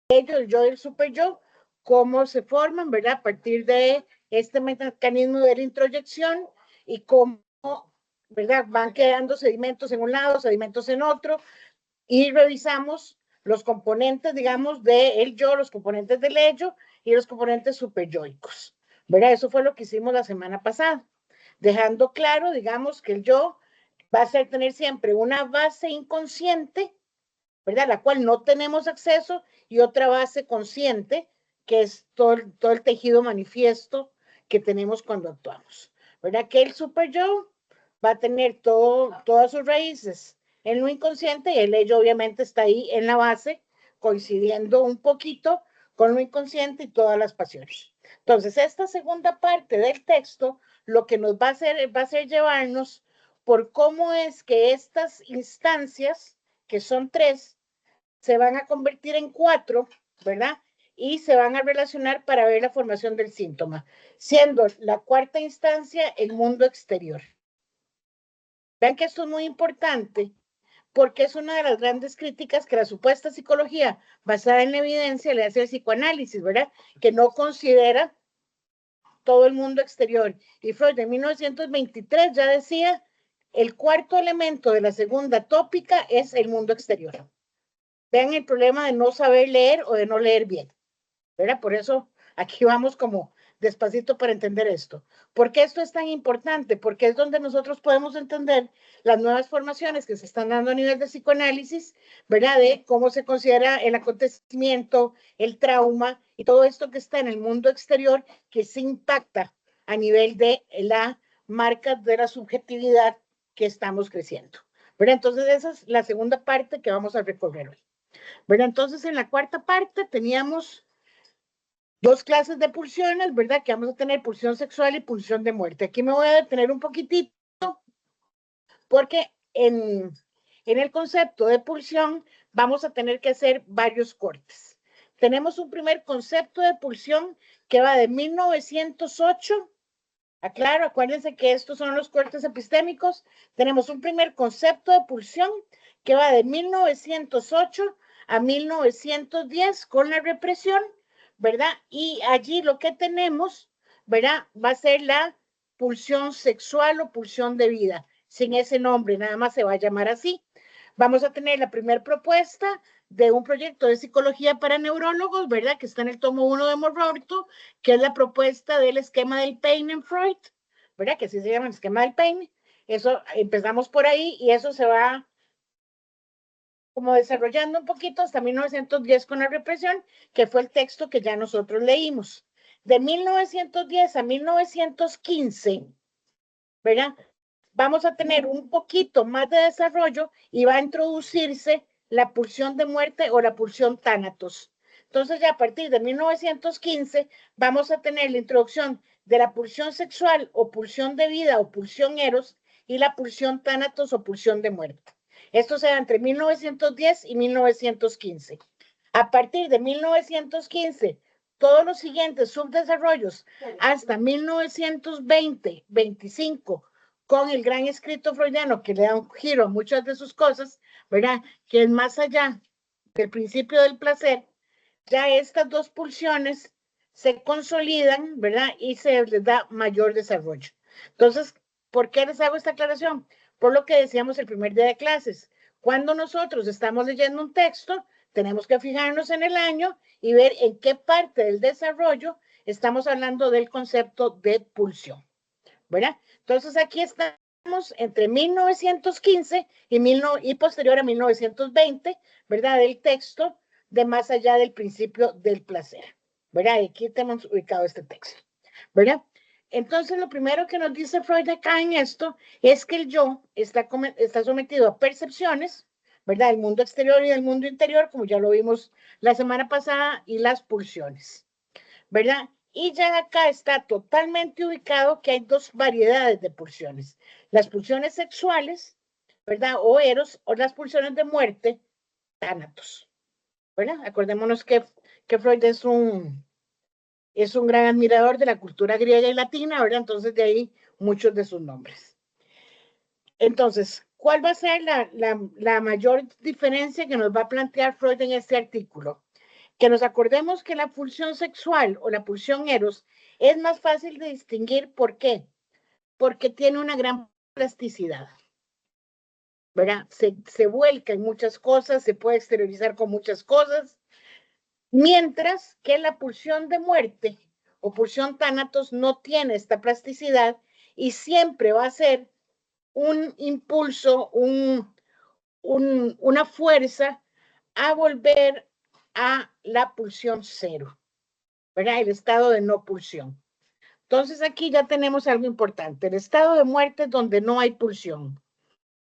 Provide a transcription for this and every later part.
ello, el yo y el super yo, cómo se forman, ¿verdad? A partir de este mecanismo de la introyección y cómo, ¿verdad? Van quedando sedimentos en un lado, sedimentos en otro, y revisamos los componentes, digamos, del yo, los componentes del ello y los componentes superyoicos, ¿verdad? Eso fue lo que hicimos la semana pasada, dejando claro, digamos, que el yo va a ser tener siempre una base inconsciente, ¿verdad? La cual no tenemos acceso, y otra base consciente, que es todo el tejido manifiesto que tenemos cuando actuamos, ¿verdad? Que el super yo va a tener todas sus raíces en lo inconsciente, y el ello obviamente está ahí en la base, coincidiendo un poquito con lo inconsciente y todas las pasiones. Entonces, esta segunda parte del texto lo que nos va a hacer llevarnos por cómo es que estas instancias, que son tres, se van a convertir en cuatro, ¿verdad? Y se van a relacionar para ver la formación del síntoma, siendo la cuarta instancia el mundo exterior. Vean que esto es muy importante, porque es una de las grandes críticas que la supuesta psicología basada en la evidencia le hace al psicoanálisis, ¿verdad? Que no considera todo el mundo exterior. Y Freud en 1923 ya decía, el cuarto elemento de la segunda tópica es el mundo exterior. Vean el problema de no saber leer o de no leer bien, ¿verdad? Por eso aquí vamos como despacito para entender esto. ¿Por qué esto es tan importante? Porque es donde nosotros podemos entender las nuevas formaciones que se están dando a nivel de psicoanálisis, ¿verdad? De cómo se considera el acontecimiento, el trauma y todo esto que está en el mundo exterior que se impacta a nivel de la marca de la subjetividad que estamos creciendo, ¿verdad? Entonces esa es la segunda parte que vamos a recorrer hoy. Bueno, entonces en la cuarta parte teníamos dos clases de pulsiones, ¿verdad? Que vamos a tener pulsión sexual y pulsión de muerte. Aquí me voy a detener un poquitito porque en el concepto de pulsión vamos a tener que hacer varios cortes. Tenemos un primer concepto de pulsión que va de 1908. Aclaro, acuérdense que estos son los cortes epistémicos. Tenemos un primer concepto de pulsión que va de 1908 a 1910 con la represión, ¿verdad? Y allí lo que tenemos, ¿verdad? Va a ser la pulsión sexual o pulsión de vida. Sin ese nombre, nada más se va a llamar así. Vamos a tener la primera propuesta de un proyecto de psicología para neurólogos, ¿verdad? Que está en el tomo 1 de Morroto, que es la propuesta del esquema del pain en Freud, ¿verdad? Que así se llama el esquema del pain. Eso empezamos por ahí y eso se va como desarrollando un poquito hasta 1910 con la represión, que fue el texto que ya nosotros leímos. De 1910 a 1915, ¿verdad? Vamos a tener un poquito más de desarrollo y va a introducirse la pulsión de muerte o la pulsión tánatos. Entonces ya a partir de 1915 vamos a tener la introducción de la pulsión sexual o pulsión de vida o pulsión eros y la pulsión tánatos o pulsión de muerte. Esto se da entre 1910 y 1915. A partir de 1915, todos los siguientes subdesarrollos hasta 1920, 25, con el gran escrito freudiano que le da un giro a muchas de sus cosas, ¿verdad? Que es más allá del principio del placer, ya estas dos pulsiones se consolidan, ¿verdad? Y se les da mayor desarrollo. Entonces, ¿por qué les hago esta aclaración? Por lo que decíamos el primer día de clases. Cuando nosotros estamos leyendo un texto, tenemos que fijarnos en el año y ver en qué parte del desarrollo estamos hablando del concepto de pulsión, ¿verdad? Entonces aquí estamos entre 1915 y posterior a 1920, ¿verdad? Del texto de Más allá del principio del placer, ¿verdad? Aquí tenemos ubicado este texto, ¿verdad? Entonces lo primero que nos dice Freud acá en esto es que el yo está sometido a percepciones, ¿verdad? El mundo exterior y el mundo interior, como ya lo vimos la semana pasada, y las pulsiones, ¿verdad? Y ya acá está totalmente ubicado que hay dos variedades de pulsiones. Las pulsiones sexuales, ¿verdad? O eros, o las pulsiones de muerte, tánatos, ¿verdad? Acordémonos que Freud es un gran admirador de la cultura griega y latina, ¿verdad? Entonces de ahí muchos de sus nombres. Entonces, ¿cuál va a ser la mayor diferencia que nos va a plantear Freud en este artículo? Que nos acordemos que la pulsión sexual o la pulsión eros es más fácil de distinguir. ¿Por qué? Porque tiene una gran plasticidad, ¿verdad? Se vuelca en muchas cosas, se puede exteriorizar con muchas cosas, mientras que la pulsión de muerte o pulsión tánatos no tiene esta plasticidad y siempre va a ser un impulso, una fuerza a volver a la pulsión cero, ¿verdad? El estado de no pulsión. Entonces aquí ya tenemos algo importante. El estado de muerte es donde no hay pulsión,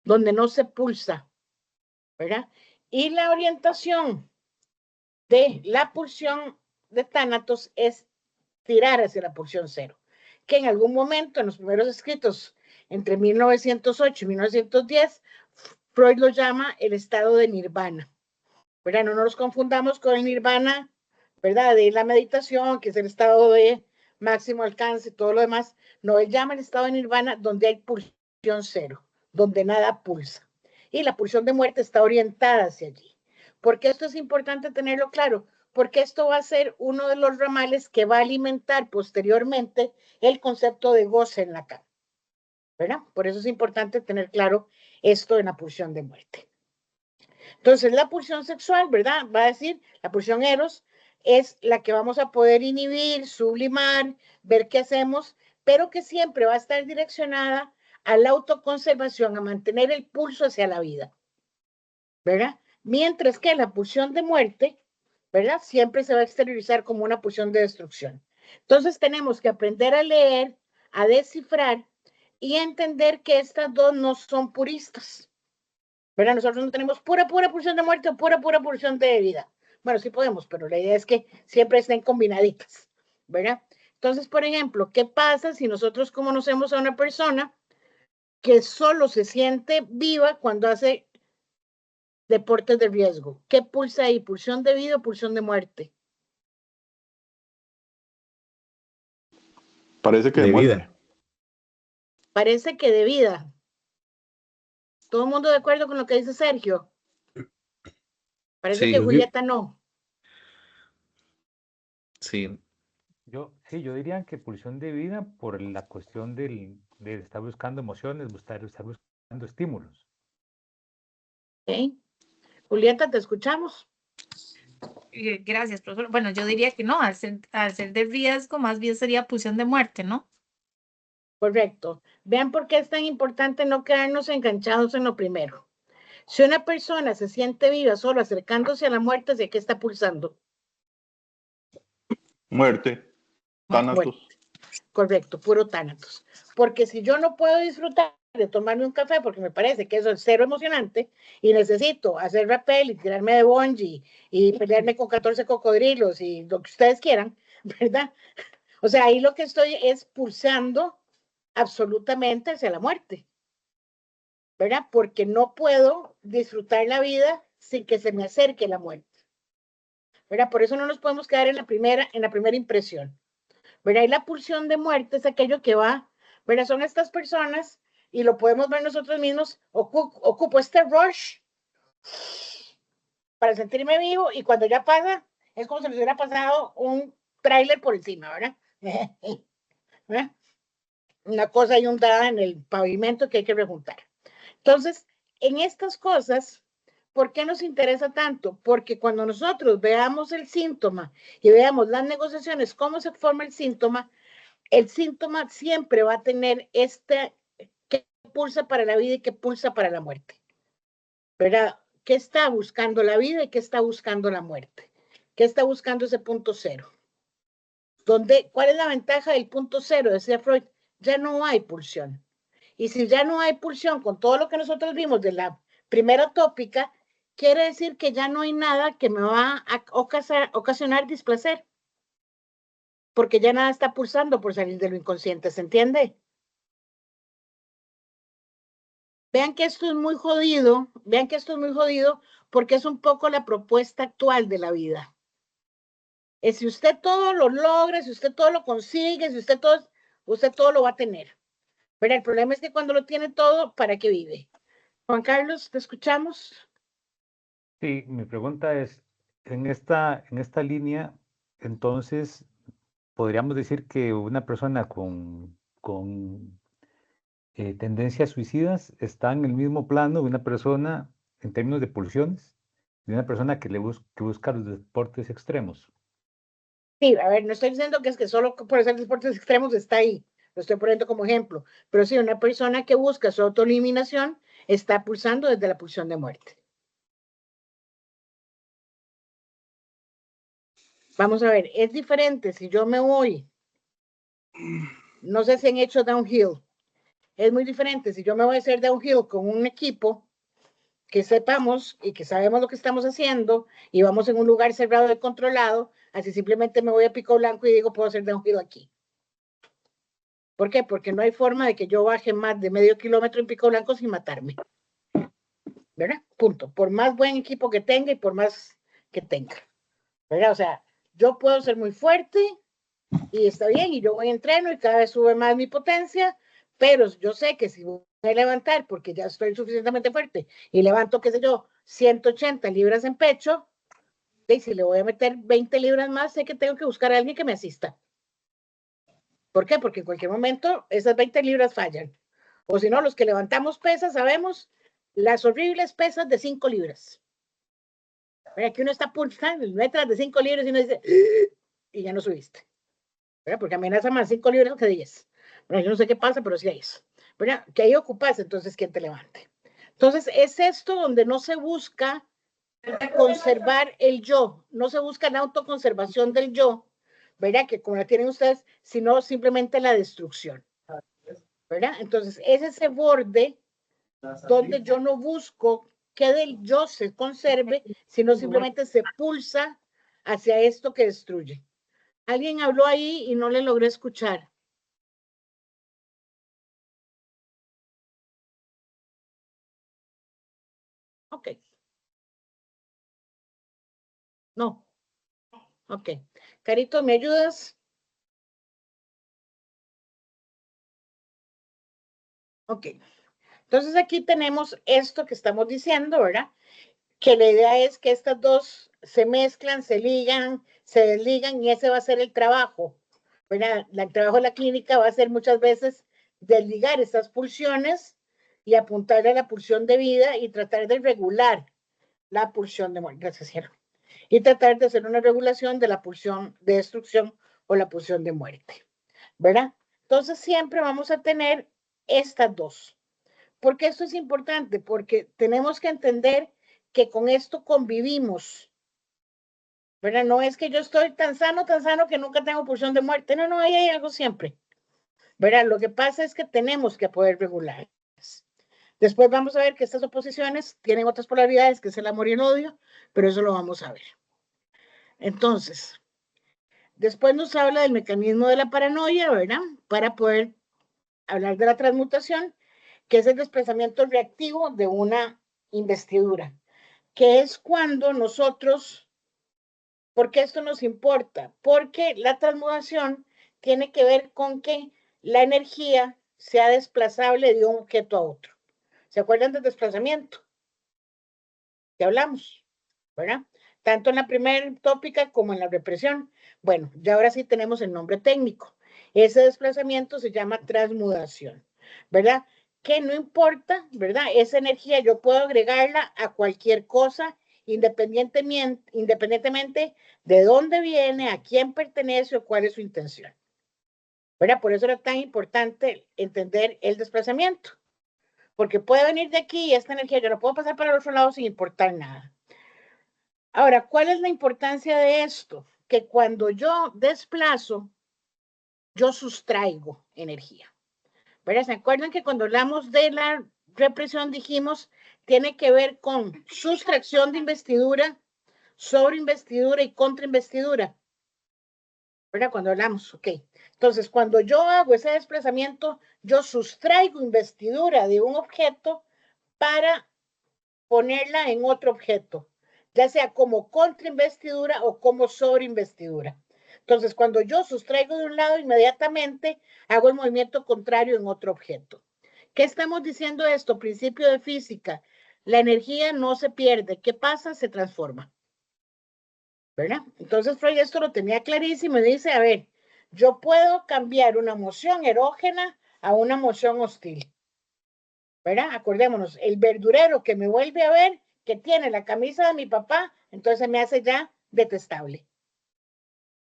donde no se pulsa, ¿verdad? Y la orientación de la pulsión de tánatos es tirar hacia la pulsión cero, que en algún momento en los primeros escritos entre 1908 y 1910, Freud lo llama el estado de nirvana, ¿verdad? No nos confundamos con el nirvana, ¿verdad? De la meditación, que es el estado de máximo alcance y todo lo demás. No, él llama el estado de nirvana donde hay pulsión cero, donde nada pulsa. Y la pulsión de muerte está orientada hacia allí. ¿Por qué esto es importante tenerlo claro? Porque esto va a ser uno de los ramales que va a alimentar posteriormente el concepto de goce en Lacan, ¿verdad? Por eso es importante tener claro esto en la pulsión de muerte. Entonces, la pulsión sexual, ¿verdad? Va a decir, la pulsión eros es la que vamos a poder inhibir, sublimar, ver qué hacemos, pero que siempre va a estar direccionada a la autoconservación, a mantener el pulso hacia la vida, ¿verdad? Mientras que la pulsión de muerte, ¿verdad? Siempre se va a exteriorizar como una pulsión de destrucción. Entonces, tenemos que aprender a leer, a descifrar y a entender que estas dos no son puristas, ¿verdad? Nosotros no tenemos pura pulsión de muerte o pura pulsión de vida. Bueno, sí podemos, pero la idea es que siempre estén combinaditas, ¿verdad? Entonces, por ejemplo, ¿qué pasa si nosotros conocemos a una persona que solo se siente viva cuando hace deportes de riesgo? ¿Qué pulsa ahí? ¿Pulsión de vida o pulsión de muerte? Parece que de De muerte. vida. Parece que de vida. ¿Todo el mundo de acuerdo con lo que dice Sergio? Parece que Sí, Julieta no. sí. Yo diría que pulsión de vida por la cuestión de estar buscando emociones, estar buscando estímulos. ¿Okay? Julieta, te escuchamos. Gracias, profesor. Bueno, yo diría que no, al ser de riesgo, más bien sería pulsión de muerte, ¿no? Correcto. Vean por qué es tan importante no quedarnos enganchados en lo primero. Si una persona se siente viva solo acercándose a la muerte, ¿de qué está pulsando? Muerte. Tánatos. Muerte. Correcto, puro tánatos. Porque si yo no puedo disfrutar de tomarme un café porque me parece que eso es cero emocionante y necesito hacer rappel y tirarme de bungee y pelearme con 14 cocodrilos y lo que ustedes quieran, ¿verdad? O sea, ahí lo que estoy es pulsando absolutamente hacia la muerte, ¿verdad? Porque no puedo disfrutar la vida sin que se me acerque la muerte, ¿verdad? Por eso no nos podemos quedar en la primera impresión, ¿verdad? Y la pulsión de muerte es aquello que va, ¿verdad? Son estas personas, y lo podemos ver nosotros mismos, ocupo este rush para sentirme vivo, y cuando ya pasa, es como si les hubiera pasado un tráiler por encima, ¿verdad? ¿verdad? Una cosa inundada en el pavimento que hay que rejuntar. Entonces, en estas cosas, ¿por qué nos interesa tanto? Porque cuando nosotros veamos el síntoma y veamos las negociaciones, cómo se forma el síntoma siempre va a tener que pulsa para la vida y que pulsa para la muerte. ¿Verdad? ¿Qué está buscando la vida y qué está buscando la muerte? ¿Qué está buscando ese punto cero? ¿Cuál es la ventaja del punto cero? Decía Freud, ya no hay pulsión. Y si ya no hay pulsión con todo lo que nosotros vimos de la primera tópica, quiere decir que ya no hay nada que me va a ocasionar displacer, porque ya nada está pulsando por salir de lo inconsciente, ¿se entiende? Vean que esto es muy jodido, porque es un poco la propuesta actual de la vida. Es si usted todo lo logra, si usted todo lo consigue, si usted todo lo va a tener. Pero el problema es que cuando lo tiene todo, ¿para qué vive? Juan Carlos, ¿te escuchamos? Sí, mi pregunta es, en esta línea, entonces, podríamos decir que una persona con tendencias suicidas está en el mismo plano de una persona en términos de pulsiones, de una persona que busca los deportes extremos. Sí, a ver, no estoy diciendo que es que solo por hacer deportes extremos está ahí, lo estoy poniendo como ejemplo, pero sí, una persona que busca su autoeliminación está pulsando desde la pulsión de muerte. Vamos a ver, es diferente si yo me voy, no sé si han hecho downhill, es muy diferente si yo me voy a hacer downhill con un equipo que sepamos y que sabemos lo que estamos haciendo y vamos en un lugar cerrado y controlado, así simplemente me voy a Pico Blanco y digo, puedo hacer downhill aquí. ¿Por qué? Porque no hay forma de que yo baje más de medio kilómetro en Pico Blanco sin matarme. ¿Verdad? Punto. Por más buen equipo que tenga y por más que tenga. ¿Verdad? O sea, yo puedo ser muy fuerte y está bien, y yo voy a entreno y cada vez sube más mi potencia, pero yo sé que si voy a levantar, porque ya estoy suficientemente fuerte, y levanto, qué sé yo, 180 libras en pecho, y si le voy a meter 20 libras más, sé que tengo que buscar a alguien que me asista. ¿Por qué? Porque en cualquier momento esas 20 libras fallan. O si no, los que levantamos pesas, sabemos las horribles pesas de 5 libras. Mira, que uno está pulsando, metras de 5 libras y uno dice, y ya no subiste. ¿Verdad? Porque amenaza más 5 libras que 10. Bueno, yo no sé qué pasa, pero sí hay eso. ¿Verdad? Que ahí ocupas, entonces, ¿quién te levante? Entonces, es esto donde no se busca conservar el yo, no se busca la autoconservación del yo, ¿verdad? Que como la tienen ustedes, sino simplemente la destrucción. ¿Verdad? Entonces, es ese borde donde yo no busco que del yo se conserve, sino simplemente se pulsa hacia esto que destruye. Alguien habló ahí y no le logré escuchar. Ok. No. Ok. Carito, ¿me ayudas? Ok. Entonces aquí tenemos esto que estamos diciendo, ¿verdad? Que la idea es que estas dos se mezclan, se ligan, se desligan y ese va a ser el trabajo. ¿Verdad? El trabajo de la clínica va a ser muchas veces desligar estas pulsiones y apuntarle a la pulsión de vida y tratar de regular la pulsión de muerte. Gracias, cielo. Y tratar de hacer una regulación de la pulsión de destrucción o la pulsión de muerte. ¿Verdad? Entonces siempre vamos a tener estas dos. ¿Por qué esto es importante? Porque tenemos que entender que con esto convivimos. ¿Verdad? No es que yo estoy tan sano que nunca tengo pulsión de muerte. No, ahí hay algo siempre. ¿Verdad? Lo que pasa es que tenemos que poder regular. Después vamos a ver que estas oposiciones tienen otras polaridades, que es el amor y el odio, pero eso lo vamos a ver. Entonces, después nos habla del mecanismo de la paranoia, ¿verdad? Para poder hablar de la transmutación, que es el desplazamiento reactivo de una investidura, que es cuando nosotros, ¿por qué esto nos importa? Porque la transmutación tiene que ver con que la energía sea desplazable de un objeto a otro. ¿Se acuerdan del desplazamiento? Que hablamos, ¿verdad? Tanto en la primera tópica como en la represión. Bueno, ya ahora sí tenemos el nombre técnico. Ese desplazamiento se llama transmutación, ¿verdad? Que no importa, ¿verdad? Esa energía yo puedo agregarla a cualquier cosa independientemente de dónde viene, a quién pertenece o cuál es su intención. ¿Verdad? Por eso era tan importante entender el desplazamiento. Porque puede venir de aquí y esta energía yo la puedo pasar para el otro lado sin importar nada. Ahora, ¿cuál es la importancia de esto? Que cuando yo desplazo, yo sustraigo energía. ¿Verdad? ¿Se acuerdan que cuando hablamos de la represión dijimos tiene que ver con sustracción de investidura, sobreinvestidura y contrainvestidura? ¿Verdad? Cuando hablamos, ok. Entonces, cuando yo hago ese desplazamiento, yo sustraigo investidura de un objeto para ponerla en otro objeto, ya sea como contrainvestidura o como sobreinvestidura. Entonces, cuando yo sustraigo de un lado, inmediatamente hago el movimiento contrario en otro objeto. ¿Qué estamos diciendo esto? Principio de física. La energía no se pierde. ¿Qué pasa? Se transforma. ¿verdad? Entonces Freud esto lo tenía clarísimo y dice, a ver, yo puedo cambiar una emoción erógena a una emoción hostil, ¿verdad? Acordémonos, el verdurero que me vuelve a ver, que tiene la camisa de mi papá, entonces me hace ya detestable.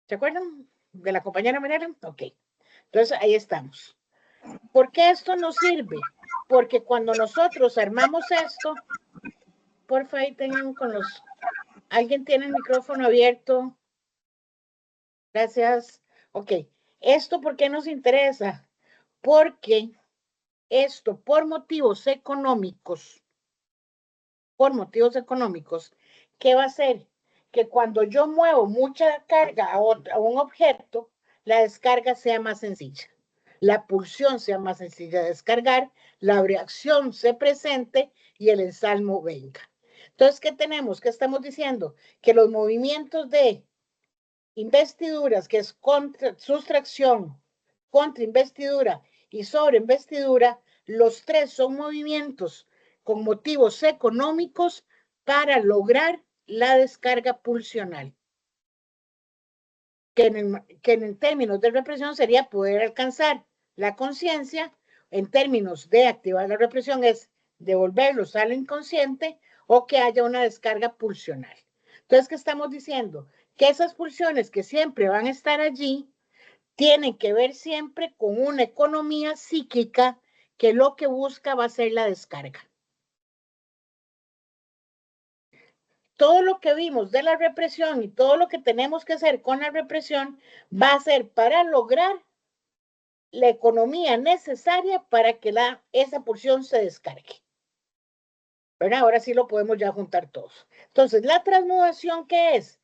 ¿Se acuerdan de la compañera Mirela? Ok, entonces ahí estamos. ¿Por qué esto nos sirve? Porque cuando nosotros armamos esto, porfa, ahí tengan con los... ¿Alguien tiene el micrófono abierto? Gracias. Ok, ¿esto por qué nos interesa? Porque esto, por motivos económicos, ¿qué va a hacer? Que cuando yo muevo mucha carga a un objeto, la descarga sea más sencilla, la pulsión sea más sencilla de descargar, la reacción se presente y el ensalmo venga. Entonces, ¿qué tenemos? ¿Qué estamos diciendo? Que los movimientos de investiduras, que es sustracción, contra investidura y sobre investidura, los tres son movimientos con motivos económicos para lograr la descarga pulsional, que en términos de represión sería poder alcanzar la conciencia. En términos de activar la represión es devolverlos al inconsciente o que haya una descarga pulsional. Entonces, ¿qué estamos diciendo? Que esas pulsiones que siempre van a estar allí tienen que ver siempre con una economía psíquica que lo que busca va a ser la descarga. Todo lo que vimos de la represión y todo lo que tenemos que hacer con la represión va a ser para lograr la economía necesaria para que esa pulsión se descargue. ¿Verdad? Ahora sí lo podemos ya juntar todos. Entonces, la transmutación, ¿qué es?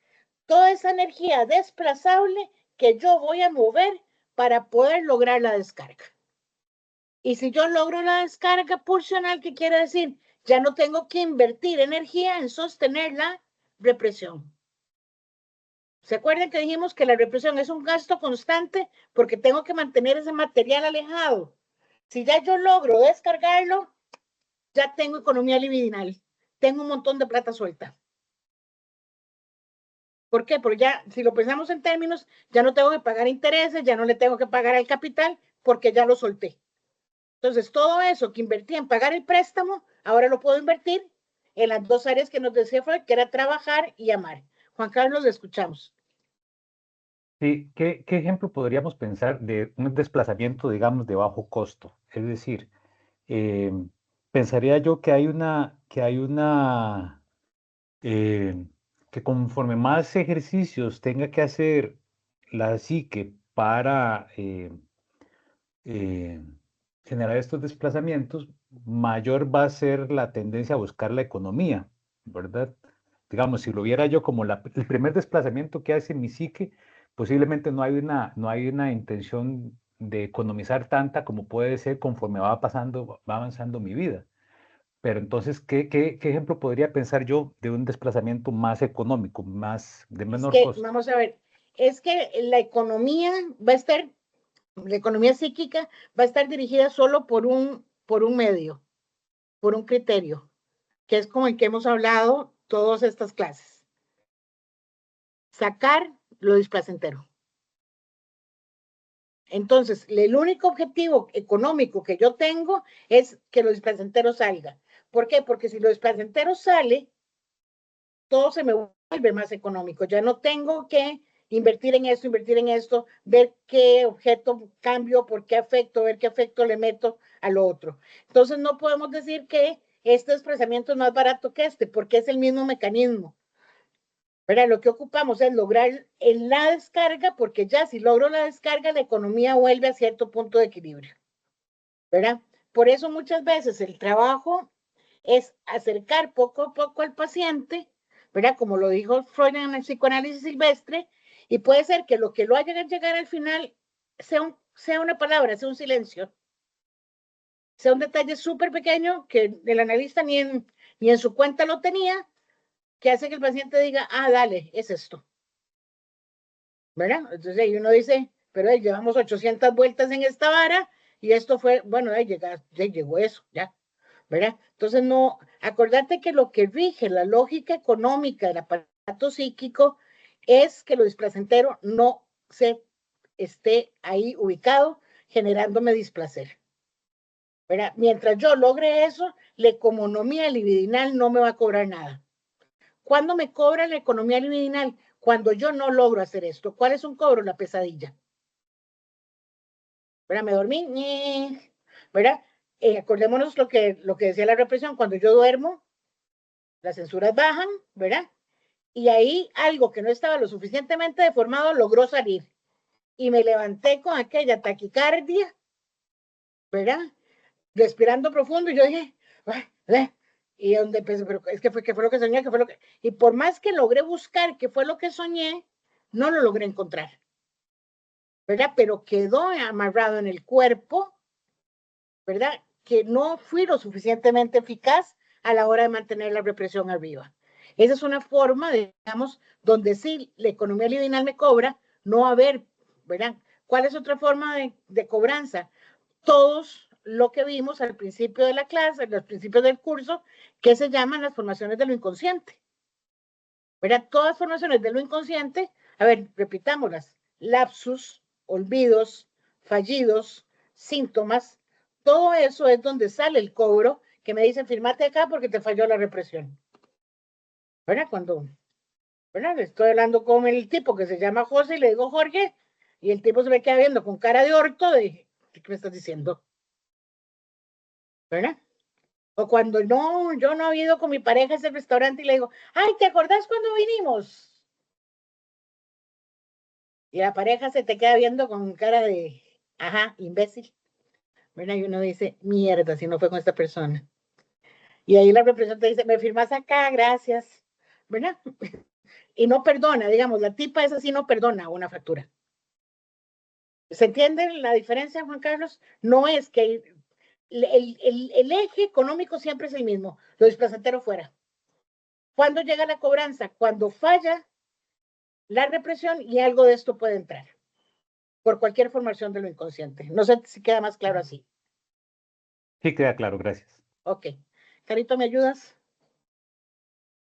Toda esa energía desplazable que yo voy a mover para poder lograr la descarga. Y si yo logro la descarga pulsional, ¿qué quiere decir? Ya no tengo que invertir energía en sostener la represión. ¿Se acuerdan que dijimos que la represión es un gasto constante porque tengo que mantener ese material alejado? Si ya yo logro descargarlo, ya tengo economía libidinal. Tengo un montón de plata suelta. ¿Por qué? Porque ya, si lo pensamos en términos, ya no tengo que pagar intereses, ya no le tengo que pagar al capital porque ya lo solté. Entonces, todo eso que invertí en pagar el préstamo, ahora lo puedo invertir en las dos áreas que nos decía Freud, que era trabajar y amar. Juan Carlos, le escuchamos. Sí, ¿qué ejemplo podríamos pensar de un desplazamiento, digamos, de bajo costo? Es decir, eh, pensaría yo que conforme más ejercicios tenga que hacer la psique para eh, generar estos desplazamientos, mayor va a ser la tendencia a buscar la economía, ¿verdad? Digamos, si lo viera yo como el primer desplazamiento que hace mi psique, posiblemente no hay una intención de economizar tanta como puede ser conforme va avanzando mi vida. Pero entonces, ¿qué ejemplo podría pensar yo de un desplazamiento más económico, de menor costo? Vamos a ver, es que la economía va a estar, la economía psíquica va a estar dirigida solo por un medio, por un criterio, que es como el que hemos hablado todas estas clases. Sacar lo displacentero. Entonces, el único objetivo económico que yo tengo es que lo displacentero salga. ¿Por qué? Porque si lo displacentero sale, todo se me vuelve más económico. Ya no tengo que invertir en esto, ver qué objeto cambio, por qué afecto, ver qué efecto le meto a lo otro. Entonces, no podemos decir que este desplazamiento es más barato que este, porque es el mismo mecanismo. ¿Verdad? Lo que ocupamos es lograr la descarga, porque ya si logro la descarga, la economía vuelve a cierto punto de equilibrio. ¿Verdad? Por eso muchas veces el trabajo es acercar poco a poco al paciente, ¿verdad? Como lo dijo Freud en el psicoanálisis silvestre, y puede ser que lo que lo haga llegar al final sea una palabra, sea un silencio, sea un detalle súper pequeño que el analista ni en su cuenta lo tenía, que hace que el paciente diga, ah, dale, es esto. ¿Verdad? Entonces ahí uno dice, pero llevamos 800 vueltas en esta vara y esto fue, bueno, llegó eso, ya. ¿Verdad? Entonces, no, acordate que lo que rige la lógica económica del aparato psíquico es que lo displacentero no se esté ahí ubicado generándome displacer. ¿Verdad? Mientras yo logre eso, la economía libidinal no me va a cobrar nada. ¿Cuándo me cobra la economía libidinal? Cuando yo no logro hacer esto. ¿Cuál es un cobro? La pesadilla. ¿Verdad? Me dormí, ¿verdad? Acordémonos lo que decía la represión, cuando yo duermo, las censuras bajan, ¿verdad? Y ahí algo que no estaba lo suficientemente deformado logró salir. Y me levanté con aquella taquicardia, ¿verdad? Respirando profundo, y yo dije, y donde pensé, pero es que ¿qué fue lo que soñé? ¿Qué fue lo que? Y por más que logré buscar qué fue lo que soñé, no lo logré encontrar, ¿verdad? Pero quedó amarrado en el cuerpo, ¿verdad? Que no fui lo suficientemente eficaz a la hora de mantener la represión arriba. Esa es una forma, digamos, donde sí la economía libidinal me cobra, no haber, ¿verdad? ¿Cuál es otra forma de cobranza? Todos lo que vimos al principio de la clase, los principios del curso, que se llaman las formaciones de lo inconsciente. ¿Verdad? Todas formaciones de lo inconsciente, a ver, repitámoslas, lapsus, olvidos, fallidos, síntomas, todo eso es donde sale el cobro que me dicen, firmate acá porque te falló la represión. ¿Verdad? Cuando, ¿verdad? Estoy hablando con el tipo que se llama José y le digo Jorge, y el tipo se me queda viendo con cara de orto de, ¿qué me estás diciendo? ¿Verdad? O cuando no, yo no he ido con mi pareja a ese restaurante y le digo, ay, ¿te acordás cuando vinimos? Y la pareja se te queda viendo con cara de, ajá, imbécil. ¿Verdad? Y uno dice, mierda, si no fue con esta persona. Y ahí la representante dice, me firmas acá, gracias. ¿Verdad? Y no perdona, digamos, la tipa esa sí no perdona una factura. ¿Se entiende la diferencia, Juan Carlos? No es que el eje económico siempre es el mismo, lo displacentero fuera. ¿Cuándo llega la cobranza? Cuando falla la represión y algo de esto puede entrar por cualquier formación de lo inconsciente. No sé si queda más claro así. Sí, queda claro, gracias. Ok. Carito, ¿me ayudas?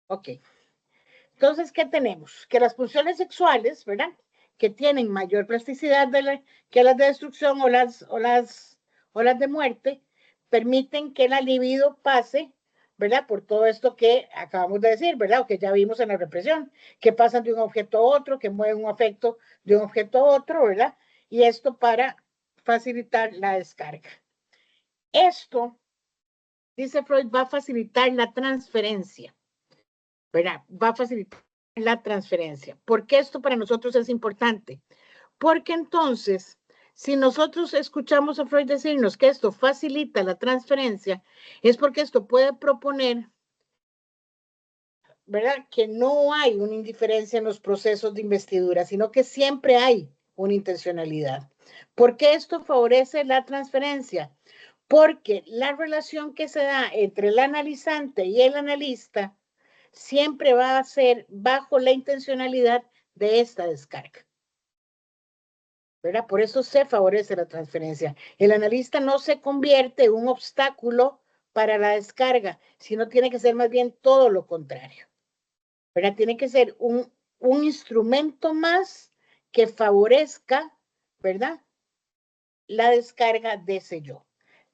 Ok. Entonces, ¿qué tenemos? Que las pulsiones sexuales, ¿verdad? Que tienen mayor plasticidad que las de destrucción o las de muerte, permiten que la libido pase, ¿verdad? Por todo esto que acabamos de decir, ¿verdad? O que ya vimos en la represión, que pasan de un objeto a otro, que mueven un afecto de un objeto a otro, ¿verdad? Y esto para facilitar la descarga. Esto, dice Freud, va a facilitar la transferencia, ¿verdad? Va a facilitar la transferencia. ¿Por qué esto para nosotros es importante? Porque entonces, si nosotros escuchamos a Freud decirnos que esto facilita la transferencia, es porque esto puede proponer, ¿verdad? Que no hay una indiferencia en los procesos de investidura, sino que siempre hay una intencionalidad. ¿Por qué esto favorece la transferencia? Porque la relación que se da entre el analizante y el analista siempre va a ser bajo la intencionalidad de esta descarga. ¿Verdad? Por eso se favorece la transferencia. El analista no se convierte en un obstáculo para la descarga, sino tiene que ser más bien todo lo contrario. ¿Verdad? Tiene que ser un instrumento más que favorezca, ¿verdad? La descarga de ese yo.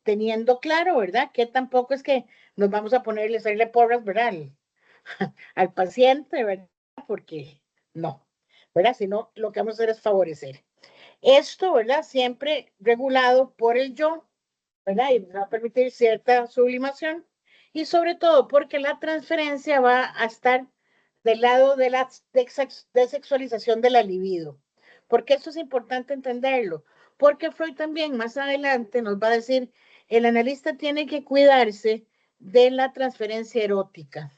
Teniendo claro, ¿verdad? Que tampoco es que nos vamos a ponerle, hacerle porras, ¿verdad? Al paciente, ¿verdad? Porque no, ¿verdad? Sino lo que vamos a hacer es favorecer. Esto, ¿verdad? Siempre regulado por el yo, ¿verdad? Y va a permitir cierta sublimación y sobre todo porque la transferencia va a estar del lado de la desexualización de la libido. Porque esto es importante entenderlo, porque Freud también más adelante nos va a decir, el analista tiene que cuidarse de la transferencia erótica,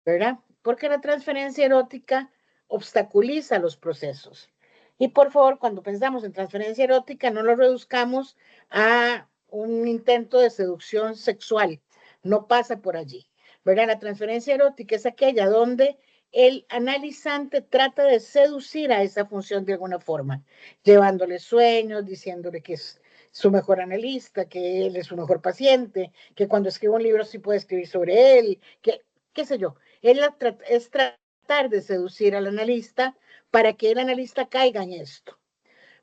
¿verdad? Porque la transferencia erótica obstaculiza los procesos. Y por favor, cuando pensamos en transferencia erótica, no lo reduzcamos a un intento de seducción sexual. No pasa por allí, ¿verdad? La transferencia erótica es aquella donde el analizante trata de seducir a esa función de alguna forma, llevándole sueños, diciéndole que es su mejor analista, que él es su mejor paciente, que cuando escribe un libro sí puede escribir sobre él, que qué sé yo. Es tratar tratar de seducir al analista para que el analista caiga en esto.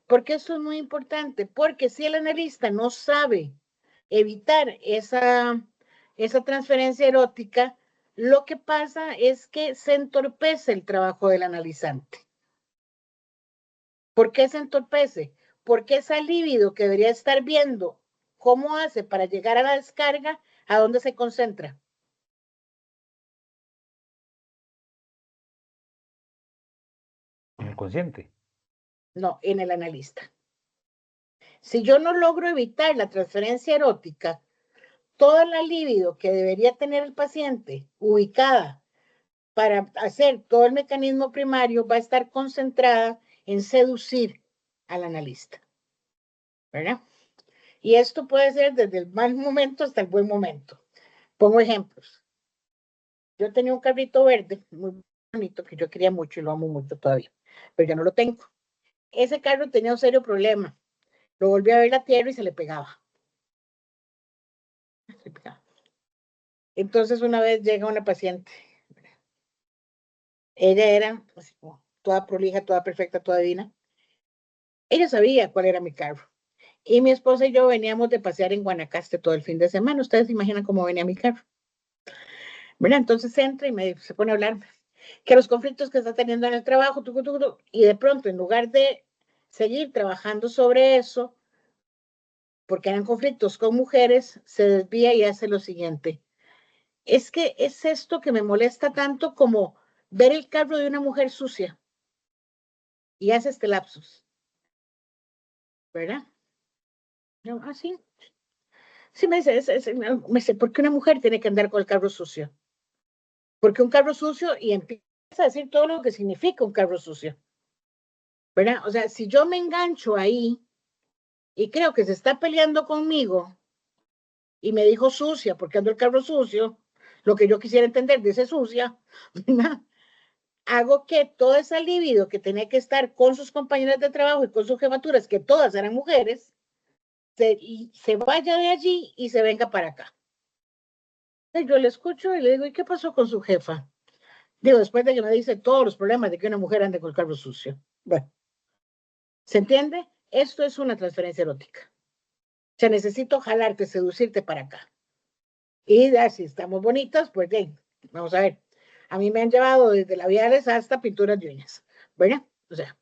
Porque esto es muy importante, porque si el analista no sabe evitar esa transferencia erótica, lo que pasa es que se entorpece el trabajo del analizante. ¿Por qué se entorpece? Porque esa libido que debería estar viendo cómo hace para llegar a la descarga, ¿a dónde se concentra? En el consciente. No, en el analista. Si yo no logro evitar la transferencia erótica, toda la libido que debería tener el paciente ubicada para hacer todo el mecanismo primario va a estar concentrada en seducir al analista, ¿verdad? Y esto puede ser desde el mal momento hasta el buen momento. Pongo ejemplos. Yo tenía un carrito verde muy bonito que yo quería mucho y lo amo mucho todavía, pero ya no lo tengo. Ese carro tenía un serio problema. Lo volví a ver la tierra y se le pegaba. Entonces una vez llega una paciente. Ella era así, toda prolija, toda perfecta, toda divina. Ella sabía cuál era mi carro. Y mi esposa y yo veníamos de pasear en Guanacaste todo el fin de semana. Ustedes se imaginan cómo venía mi carro. ¿Verdad? Entonces entra y se pone a hablar que los conflictos que está teniendo en el trabajo, y de pronto, en lugar de seguir trabajando sobre eso, porque eran conflictos con mujeres, se desvía y hace lo siguiente. Es que es esto que me molesta tanto como ver el carro de una mujer sucia. Y hace este lapsus. ¿Verdad? Yo, sí. Sí, me dice, ¿por qué una mujer tiene que andar con el carro sucio? Porque un carro sucio, y empieza a decir todo lo que significa un carro sucio. ¿Verdad? O sea, si yo me engancho ahí y creo que se está peleando conmigo y me dijo sucia porque ando el carro sucio, lo que yo quisiera entender dice sucia, ¿verdad? Hago que toda esa libido que tenía que estar con sus compañeras de trabajo y con sus jefaturas, que todas eran mujeres, se vaya de allí y se venga para acá. Yo le escucho y le digo, ¿y qué pasó con su jefa? Digo, después de que me dice todos los problemas de que una mujer ande con el carro sucio. Bueno, ¿se entiende? Esto es una transferencia erótica. O sea, necesito jalarte, seducirte para acá. Y si estamos bonitas, pues bien, vamos a ver. A mí me han llevado desde labiales hasta pinturas de uñas, ¿verdad? O sea,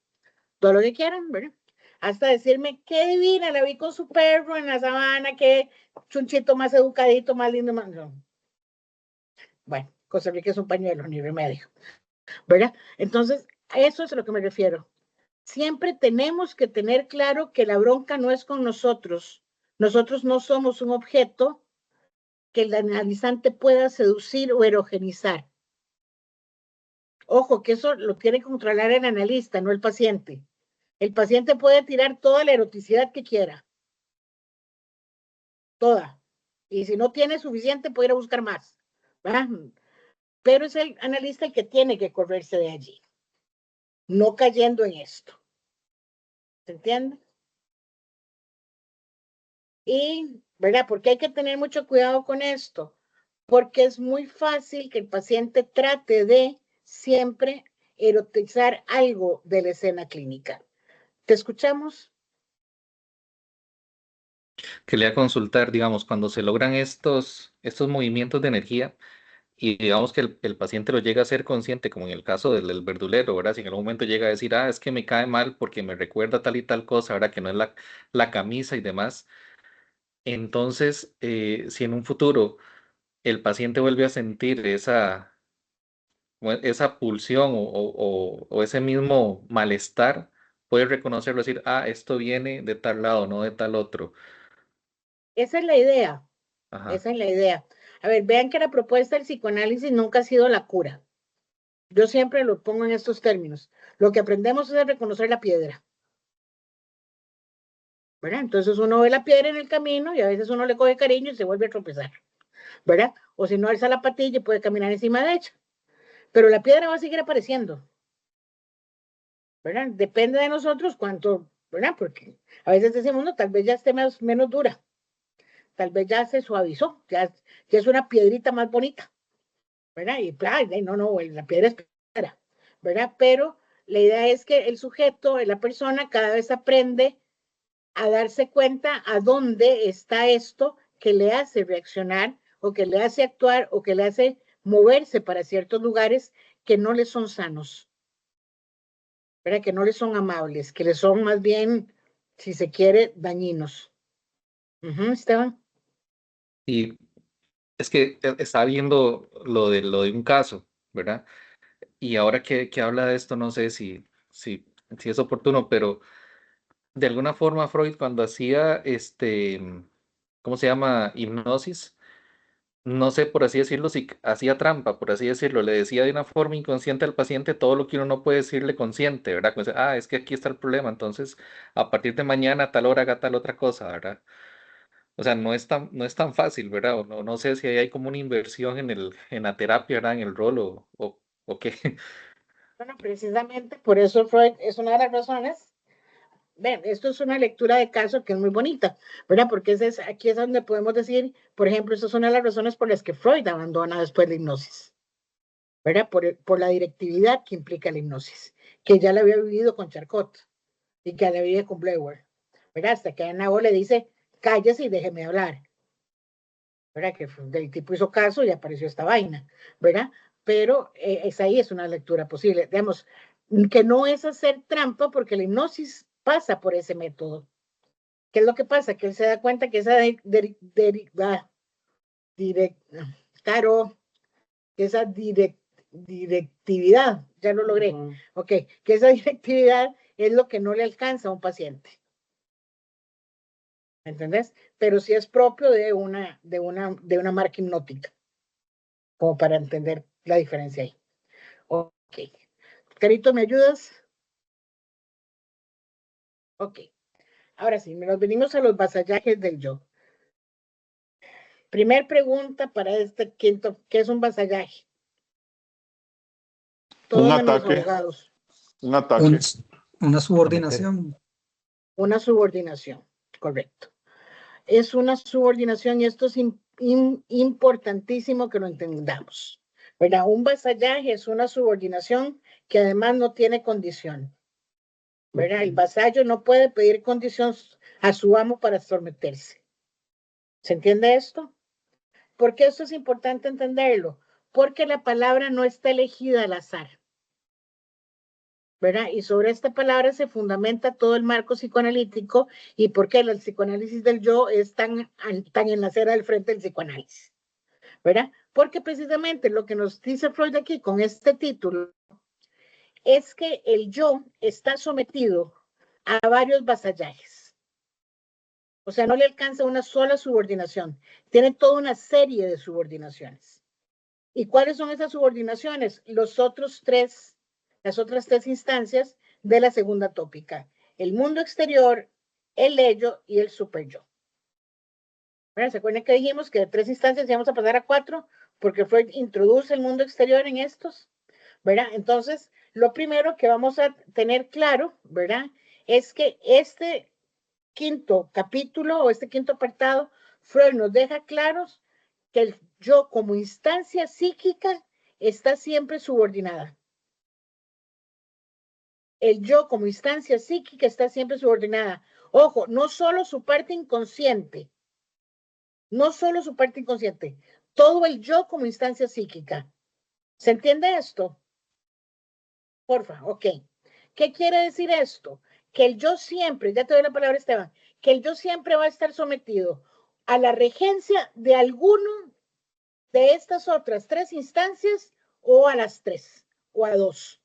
todo lo que quieran, ¿verdad? Hasta decirme, qué divina, la vi con su perro en la sabana, qué chunchito más educadito, más lindo, más... Bueno, Costa Rica es un pañuelo, ni remedio, ¿verdad? Entonces, a eso es a lo que me refiero. Siempre tenemos que tener claro que la bronca no es con nosotros. Nosotros no somos un objeto que el analizante pueda seducir o erogenizar. Ojo, que eso lo tiene que controlar el analista, no el paciente. El paciente puede tirar toda la eroticidad que quiera. Toda. Y si no tiene suficiente, puede ir a buscar más. ¿Verdad? Pero es el analista el que tiene que correrse de allí. No cayendo en esto. ¿Se entiende? Y, ¿verdad? Porque hay que tener mucho cuidado con esto. Porque es muy fácil que el paciente trate de siempre erotizar algo de la escena clínica. ¿Te escuchamos? Quería consultar, digamos, cuando se logran estos movimientos de energía y digamos que el paciente lo llega a ser consciente, como en el caso del verdulero, ¿verdad? Si en algún momento llega a decir, es que me cae mal porque me recuerda tal y tal cosa, ¿verdad? Que no es la camisa y demás. Entonces, si en un futuro el paciente vuelve a sentir esa pulsión o ese mismo malestar, puede reconocerlo, decir, esto viene de tal lado, no de tal otro. Esa es la idea. Ajá. Esa es la idea. A ver, vean que la propuesta del psicoanálisis nunca ha sido la cura. Yo siempre lo pongo en estos términos. Lo que aprendemos es a reconocer la piedra. ¿Verdad? Entonces uno ve la piedra en el camino y a veces uno le coge cariño y se vuelve a tropezar. ¿Verdad? O si no alza la patilla y puede caminar encima de ella. Pero la piedra va a seguir apareciendo. ¿Verdad? Depende de nosotros cuánto, ¿verdad? Porque a veces decimos, no, tal vez ya esté menos dura. Tal vez ya se suavizó, ya es una piedrita más bonita. ¿Verdad? Y no, la piedra es ¿verdad? Pero la idea es que el sujeto, la persona, cada vez aprende a darse cuenta a dónde está esto que le hace reaccionar o que le hace actuar o que le hace moverse para ciertos lugares que no le son sanos, ¿verdad? Que no le son amables, que le son más bien, si se quiere, dañinos. Esteban. Y es que estaba viendo lo de un caso, ¿verdad? Y ahora que habla de esto, no sé si es oportuno, pero de alguna forma Freud cuando hacía ¿cómo se llama? Hipnosis, no sé por así decirlo, si hacía trampa, por así decirlo, le decía de una forma inconsciente al paciente todo lo que uno no puede decirle consciente, ¿verdad? Como dice, es que aquí está el problema, entonces a partir de mañana a tal hora haga tal otra cosa, ¿verdad? O sea, no es tan fácil, ¿verdad? O no sé si ahí hay como una inversión en la terapia, ¿verdad? En el rol o qué. Bueno, precisamente por eso Freud es una de las razones. Ven, esto es una lectura de caso que es muy bonita, ¿verdad? Porque aquí es donde podemos decir, por ejemplo, esta es una de las razones por las que Freud abandona después la hipnosis, ¿verdad? Por la directividad que implica la hipnosis, que ya la había vivido con Charcot y que la vive con Bleuer, ¿verdad? Hasta que Anabo le dice, cállese y déjeme hablar, ¿verdad? Que el tipo hizo caso y apareció esta vaina, ¿verdad? Pero ahí es una lectura posible. Digamos, que no es hacer trampa porque la hipnosis pasa por ese método. ¿Qué es lo que pasa? Que él se da cuenta que esa directividad, ya lo logré, ok, que esa directividad es lo que no le alcanza a un paciente. ¿Entendés? Pero sí es propio de una marca hipnótica, como para entender la diferencia ahí. Ok. Carito, ¿me ayudas? Ok. Ahora sí, nos venimos a los vasallajes del yo. Primer pregunta para este quinto, ¿qué es un vasallaje? Todos Un menos los ataque. abogados. Un ataque. Una subordinación. Una subordinación, correcto. Es una subordinación y esto es importantísimo que lo entendamos, ¿verdad? Un vasallaje es una subordinación que además no tiene condición, ¿verdad? El vasallo no puede pedir condición a su amo para someterse. ¿Se entiende esto? ¿Por qué esto es importante entenderlo? Porque la palabra no está elegida al azar, ¿verdad? Y sobre esta palabra se fundamenta todo el marco psicoanalítico y por qué el psicoanálisis del yo es tan en la acera del frente del psicoanálisis, ¿verdad? Porque precisamente lo que nos dice Freud aquí con este título es que el yo está sometido a varios vasallajes. O sea, no le alcanza una sola subordinación, tiene toda una serie de subordinaciones. ¿Y cuáles son esas subordinaciones? Las otras tres instancias de la segunda tópica: el mundo exterior, el ello y el superyo. ¿Se acuerdan que dijimos que de 3 instancias íbamos a pasar a 4? Porque Freud introduce el mundo exterior en estos, ¿verdad? Entonces, lo primero que vamos a tener claro, ¿verdad? Es que este quinto capítulo o este quinto apartado, Freud nos deja claros que el yo como instancia psíquica está siempre subordinada. El yo como instancia psíquica está siempre subordinada. Ojo, no solo su parte inconsciente, todo el yo como instancia psíquica. ¿Se entiende esto? Porfa, ok. ¿Qué quiere decir esto? Que el yo siempre, ya te doy la palabra, Esteban, que el yo siempre va a estar sometido a la regencia de alguno de estas otras 3 instancias o a las 3 o a 2,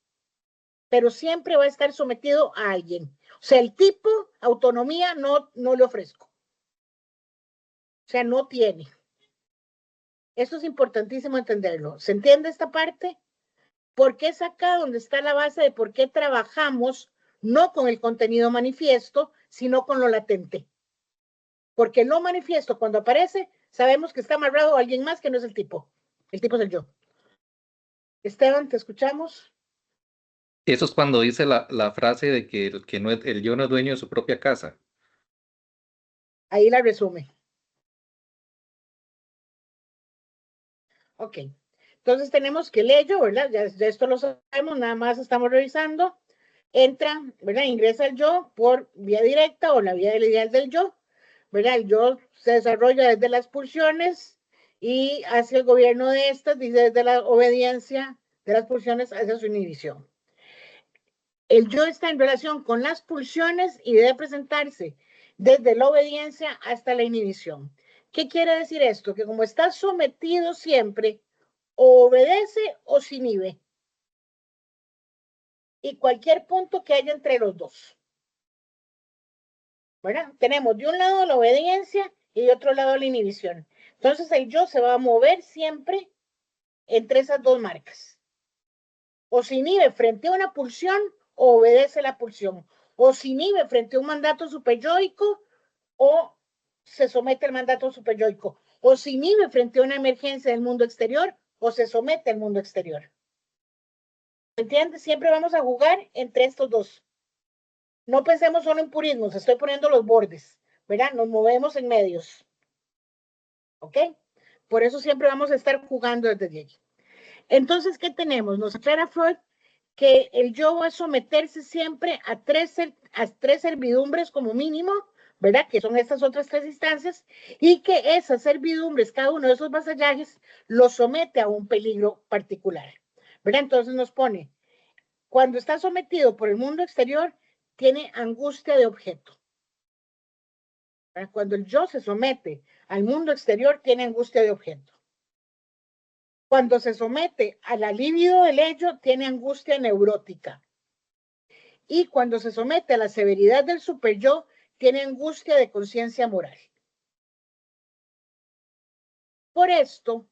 pero siempre va a estar sometido a alguien. O sea, el tipo, autonomía, no le ofrezco. O sea, no tiene. Esto es importantísimo entenderlo. ¿Se entiende esta parte? Porque es acá donde está la base de por qué trabajamos no con el contenido manifiesto, sino con lo latente. Porque lo manifiesto, cuando aparece, sabemos que está amarrado a alguien más que no es el tipo. El tipo es el yo. Esteban, ¿te escuchamos? Eso es cuando dice la frase de que el yo no es dueño de su propia casa. Ahí la resume. Ok. Entonces tenemos que el ello, ¿verdad? Ya esto lo sabemos, nada más estamos revisando. Entra, ¿verdad? Ingresa el yo por vía directa o la vía del ideal del yo, ¿verdad? El yo se desarrolla desde las pulsiones y hacia el gobierno de estas y desde la obediencia de las pulsiones hacia su inhibición. El yo está en relación con las pulsiones y debe presentarse desde la obediencia hasta la inhibición. ¿Qué quiere decir esto? Que como está sometido siempre, o obedece o se inhibe. Y cualquier punto que haya entre los dos. ¿Verdad? Tenemos de un lado la obediencia y de otro lado la inhibición. Entonces el yo se va a mover siempre entre esas dos marcas. O se inhibe frente a una pulsión o obedece la pulsión. O se inhibe frente a un mandato superyoico o se somete al mandato superyoico. O se inhibe frente a una emergencia del mundo exterior o se somete al mundo exterior. ¿Entiendes? Siempre vamos a jugar entre estos dos. No pensemos solo en purismos, estoy poniendo los bordes, ¿verdad? Nos movemos en medios. ¿Ok? Por eso siempre vamos a estar jugando desde allí. Entonces, ¿qué tenemos? Nos aclara Freud que el yo va a someterse siempre a tres servidumbres como mínimo, ¿verdad? Que son estas otras tres instancias, y que esas servidumbres, cada uno de esos vasallajes, lo somete a un peligro particular, ¿verdad? Entonces nos pone, cuando está sometido por el mundo exterior, tiene angustia de objeto. Cuando el yo se somete al mundo exterior, tiene angustia de objeto. Cuando se somete a la libido del ello, tiene angustia neurótica. Y cuando se somete a la severidad del superyo, tiene angustia de conciencia moral. Por esto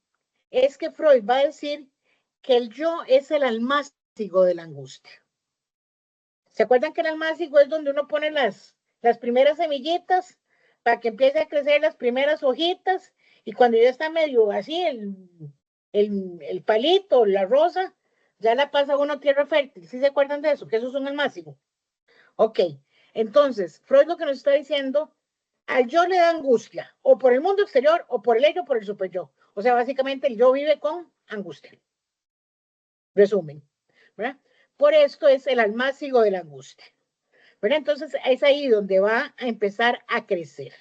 es que Freud va a decir que el yo es el almácigo de la angustia. ¿Se acuerdan que el almácigo es donde uno pone las primeras semillitas para que empiece a crecer las primeras hojitas? Y cuando ya está medio así, el palito, la rosa, ya la pasa uno a tierra fértil. ¿Sí se acuerdan de eso? Que eso es un almácigo. Ok, entonces, Freud lo que nos está diciendo, al yo le da angustia, o por el mundo exterior, o por el ello, o por el superyo. O sea, básicamente el yo vive con angustia. Resumen, ¿verdad? Por esto es el almácigo de la angustia. ¿Verdad? Entonces es ahí donde va a empezar a crecer.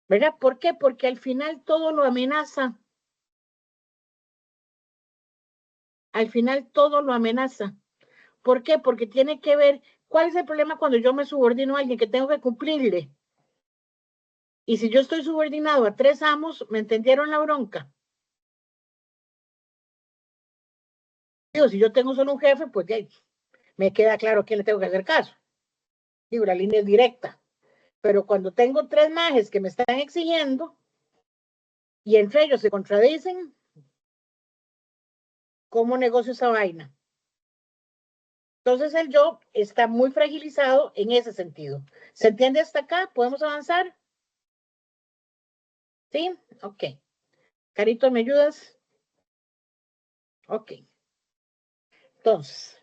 ¿Verdad? ¿Por qué? Porque al final todo lo amenaza. Al final todo lo amenaza. ¿Por qué? Porque tiene que ver cuál es el problema cuando yo me subordino a alguien que tengo que cumplirle. Y si yo estoy subordinado a 3 amos, ¿me entendieron la bronca? Digo, si yo tengo solo un jefe, pues ya me queda claro a quién le tengo que hacer caso. Digo, la línea es directa. Pero cuando tengo 3 majes que me están exigiendo y entre ellos se contradicen, ¿cómo negocio esa vaina? Entonces el yo está muy fragilizado en ese sentido. ¿Se entiende hasta acá? ¿Podemos avanzar? ¿Sí? Ok. Carito, ¿me ayudas? Ok. Entonces,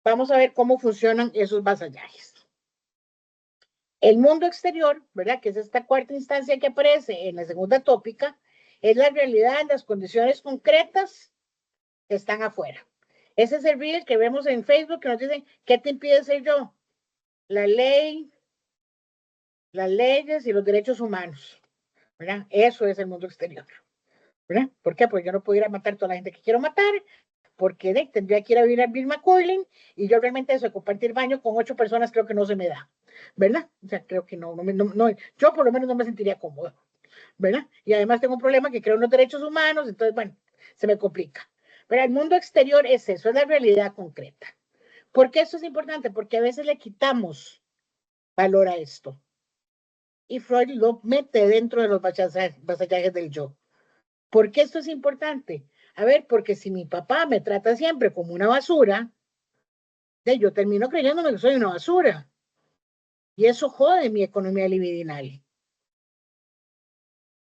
vamos a ver cómo funcionan esos vasallajes. El mundo exterior, ¿verdad? Que es esta cuarta instancia que aparece en la segunda tópica, es la realidad en las condiciones concretas que están afuera. Ese es el reel que vemos en Facebook que nos dicen, ¿qué te impide ser yo? La ley, las leyes y los derechos humanos, ¿verdad? Eso es el mundo exterior, ¿verdad? ¿Por qué? Porque yo no puedo ir a matar a toda la gente que quiero matar, porque tendría que ir a vivir a Bill McCollin y yo realmente eso de compartir baño con 8 personas creo que no se me da, ¿verdad? O sea, creo que no, yo por lo menos no me sentiría cómodo, ¿verdad? Y además tengo un problema que creo en los derechos humanos, entonces, bueno, se me complica. Pero el mundo exterior es eso, es la realidad concreta. ¿Por qué esto es importante? Porque a veces le quitamos valor a esto. Y Freud lo mete dentro de los vasallajes del yo. ¿Por qué esto es importante? A ver, porque si mi papá me trata siempre como una basura, yo termino creyéndome que soy una basura. Y eso jode mi economía libidinal.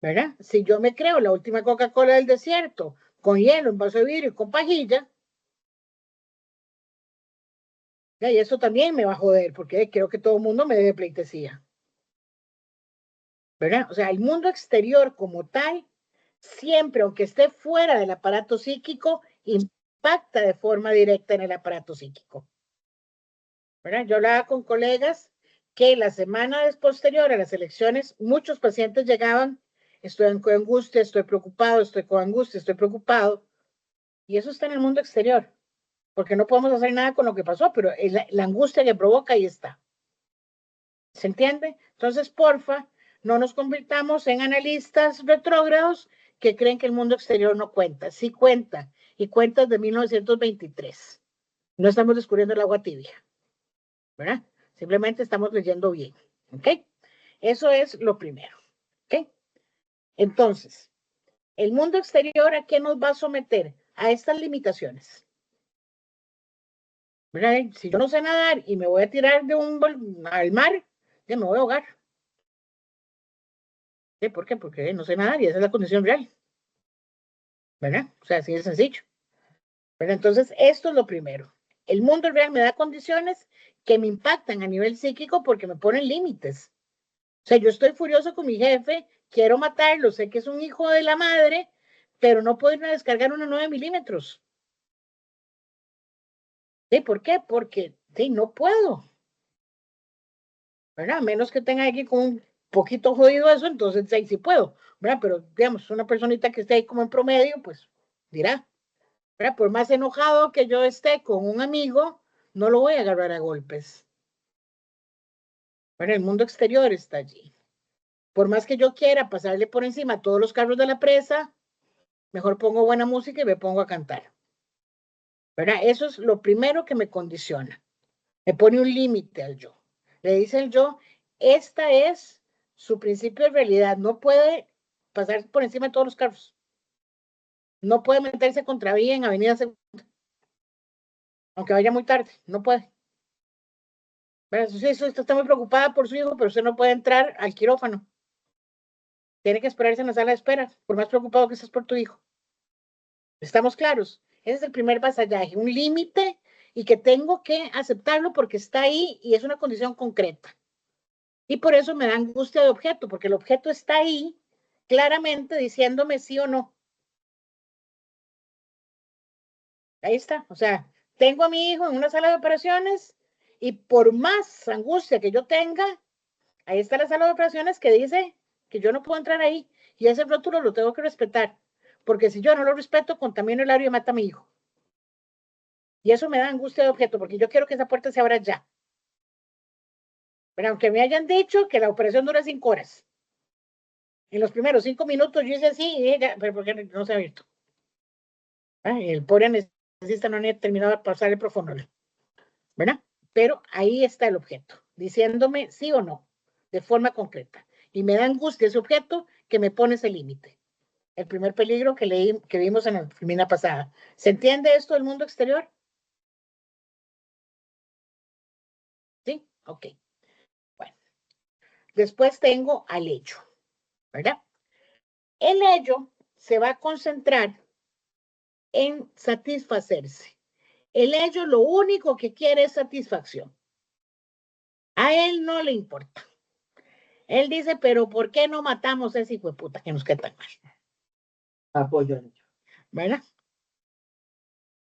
¿Verdad? Si yo me creo la última Coca-Cola del desierto, con hielo, en vaso de vidrio y con pajilla, y eso también me va a joder, porque creo que todo el mundo me debe pleitesía. ¿Verdad? O sea, el mundo exterior como tal siempre, aunque esté fuera del aparato psíquico, impacta de forma directa en el aparato psíquico. ¿Verdad? Yo hablaba con colegas que la semana posterior a las elecciones, muchos pacientes llegaban, estoy con angustia, estoy preocupado, estoy con angustia, estoy preocupado, y eso está en el mundo exterior, porque no podemos hacer nada con lo que pasó, pero la angustia que provoca ahí está. ¿Se entiende? Entonces, porfa, no nos convirtamos en analistas retrógrados que creen que el mundo exterior no cuenta. Sí cuenta, y cuenta desde 1923. No estamos descubriendo el agua tibia, ¿verdad? Simplemente estamos leyendo bien, ¿ok? Eso es lo primero, ¿ok? Entonces, el mundo exterior, ¿a qué nos va a someter? A estas limitaciones. ¿Verdad? Si yo no sé nadar y me voy a tirar al mar, ya me voy a ahogar. ¿Por qué? Porque no sé nadar y esa es la condición real. ¿Verdad? O sea, así de sencillo. Pero entonces, esto es lo primero. El mundo real me da condiciones que me impactan a nivel psíquico porque me ponen límites. O sea, yo estoy furioso con mi jefe, quiero matarlo, sé que es un hijo de la madre, pero no puedo irme a descargar una 9 milímetros. ¿Sí? ¿Por qué? Porque sí, no puedo. ¿Verdad? A menos que tenga aquí con un poquito jodido eso, entonces ahí sí puedo. ¿Verdad? Pero, digamos, una personita que esté ahí como en promedio, pues dirá. ¿Verdad? Por más enojado que yo esté con un amigo, no lo voy a agarrar a golpes. Bueno, el mundo exterior está allí. Por más que yo quiera pasarle por encima a todos los carros de la presa, mejor pongo buena música y me pongo a cantar. ¿Verdad? Eso es lo primero que me condiciona. Me pone un límite al yo. Le dice el yo, esta es su principio de realidad. No puede pasar por encima de todos los carros. No puede meterse contravía en Avenida Segunda. Aunque vaya muy tarde, no puede. Usted está muy preocupada por su hijo, pero usted no puede entrar al quirófano. Tiene que esperarse en la sala de espera, por más preocupado que estés por tu hijo. ¿Estamos claros? Ese es el primer vasallaje, un límite y que tengo que aceptarlo porque está ahí y es una condición concreta. Y por eso me da angustia de objeto, porque el objeto está ahí claramente diciéndome sí o no. Ahí está. O sea, tengo a mi hijo en una sala de operaciones y por más angustia que yo tenga, ahí está la sala de operaciones que dice que yo no puedo entrar ahí y ese rótulo lo tengo que respetar, porque si yo no lo respeto, contamino el área y mata a mi hijo. Y eso me da angustia de objeto, porque yo quiero que esa puerta se abra ya. Pero aunque me hayan dicho que la operación dura 5 horas, en los primeros 5 minutos yo hice así y ella, pero ¿por qué no se ha abierto? El pobre anestesista no ha terminado de pasar el Profonol, ¿verdad? Pero ahí está el objeto, diciéndome sí o no, de forma concreta. Y me da angustia ese objeto que me pone ese límite. El primer peligro que vimos en la filmina pasada. ¿Se entiende esto del mundo exterior? ¿Sí? Ok. Bueno. Después tengo al hecho, ¿verdad? El ello se va a concentrar en satisfacerse. El ello lo único que quiere es satisfacción. A él no le importa. Él dice, pero ¿por qué no matamos a ese hijo de puta que nos queda tan mal? Apoyo al hecho. ¿Verdad?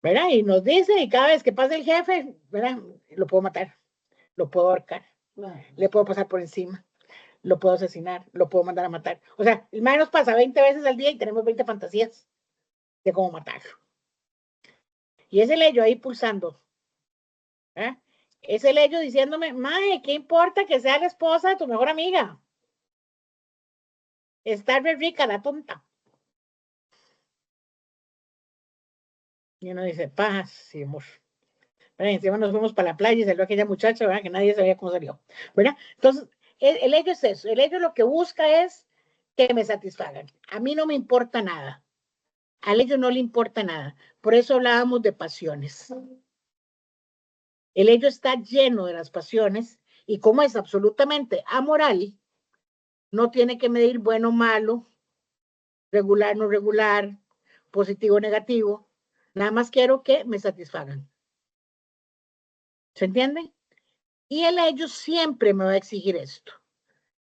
¿Verdad? Y nos dice, y cada vez que pasa el jefe, ¿verdad? Lo puedo matar, lo puedo ahorcar, le puedo pasar por encima, lo puedo asesinar, lo puedo mandar a matar. O sea, el mae nos pasa 20 veces al día y tenemos 20 fantasías de cómo matarlo. Y es el ello ahí pulsando. ¿Eh? Es el ello diciéndome, mae, ¿qué importa que sea la esposa de tu mejor amiga? Está re rica la tonta. Y uno dice, paz, sí, amor. ¿Verdad? Y encima nos fuimos para la playa y salió aquella muchacha, ¿verdad? Que nadie sabía cómo salió. ¿Verdad? Entonces, el ello es eso. El ello lo que busca es que me satisfagan. A mí no me importa nada. Al ello no le importa nada. Por eso hablábamos de pasiones. El ello está lleno de las pasiones y como es absolutamente amoral, no tiene que medir bueno o malo, regular no regular, positivo o negativo. Nada más quiero que me satisfagan. ¿Se entiende? Y el ello siempre me va a exigir esto.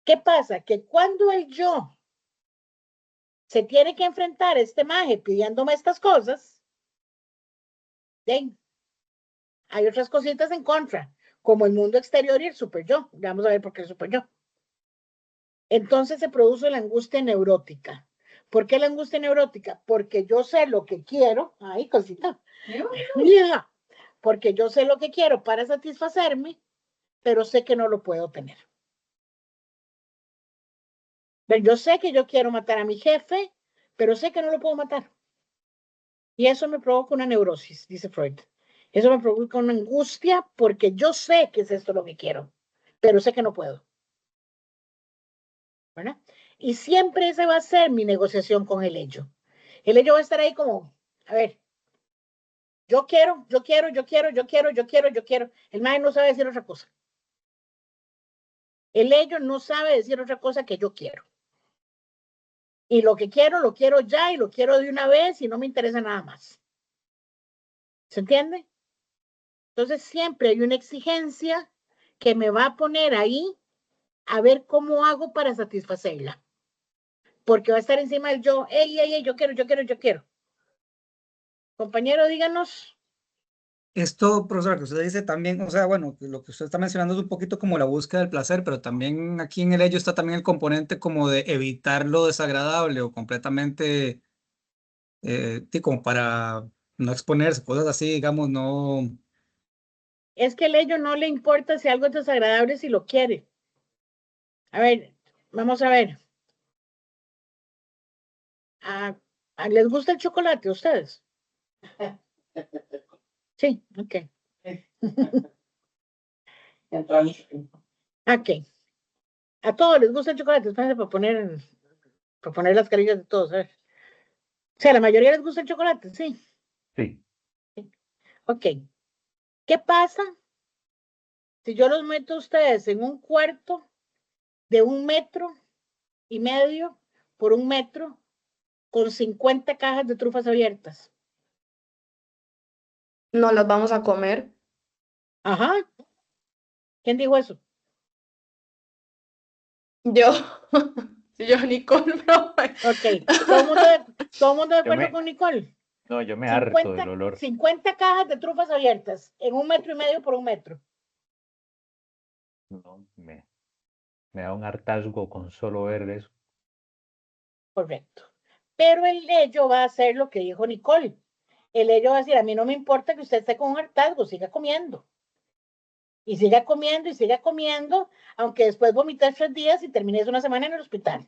¿Qué pasa? Que cuando el yo se tiene que enfrentar este maje pidiéndome estas cosas, bien, hay otras cositas en contra, como el mundo exterior y el super yo. Vamos a ver por qué el super yo. Entonces se produce la angustia neurótica. ¿Por qué la angustia neurótica? Porque yo sé lo que quiero. Ay, cosita. Yeah. Porque yo sé lo que quiero para satisfacerme, pero sé que no lo puedo tener. Pero yo sé que yo quiero matar a mi jefe, pero sé que no lo puedo matar. Y eso me provoca una neurosis, dice Freud. Eso me provoca una angustia porque yo sé que es esto lo que quiero, pero sé que no puedo. ¿Verdad? Y siempre esa va a ser mi negociación con el ello. El ello va a estar ahí como, a ver, yo quiero. El mae no sabe decir otra cosa. El ello no sabe decir otra cosa que yo quiero. Y lo que quiero, lo quiero ya y lo quiero de una vez y no me interesa nada más. ¿Se entiende? Entonces siempre hay una exigencia que me va a poner ahí a ver cómo hago para satisfacerla. Porque va a estar encima del yo, ey, yo quiero. Compañero, díganos. Esto, profesor, que usted dice también, o sea, bueno, que lo que usted está mencionando es un poquito como la búsqueda del placer, pero también aquí en el ello está también el componente como de evitar lo desagradable o completamente, como para no exponerse, cosas así, digamos, no. Es que el ello no le importa si algo es desagradable, si lo quiere. A ver, vamos a ver. ¿Les gusta el chocolate a ustedes? Sí, ok. Ok. A todos les gusta el chocolate, espérense para poner las carillas de todos, a ver. O sea, a la mayoría les gusta el chocolate, sí. Sí. Ok. ¿Qué pasa si yo los meto a ustedes en un cuarto de 1,5 metros por 1 metro con 50 cajas de trufas abiertas? No las vamos a comer. Ajá. ¿Quién dijo eso? Yo, yo, Nicole, no. Ok. ¿Todo mundo de acuerdo con Nicole? No, yo me harto del olor. 50 cajas de trufas abiertas en 1,5 metros por 1 metro. No, me da un hartazgo con solo ver eso. Correcto. Pero el ello va a hacer lo que dijo Nicole. El ello va a decir, a mí no me importa que usted esté con un hartazgo, siga comiendo. Y siga comiendo, aunque después vomite 3 días y termines una semana en el hospital.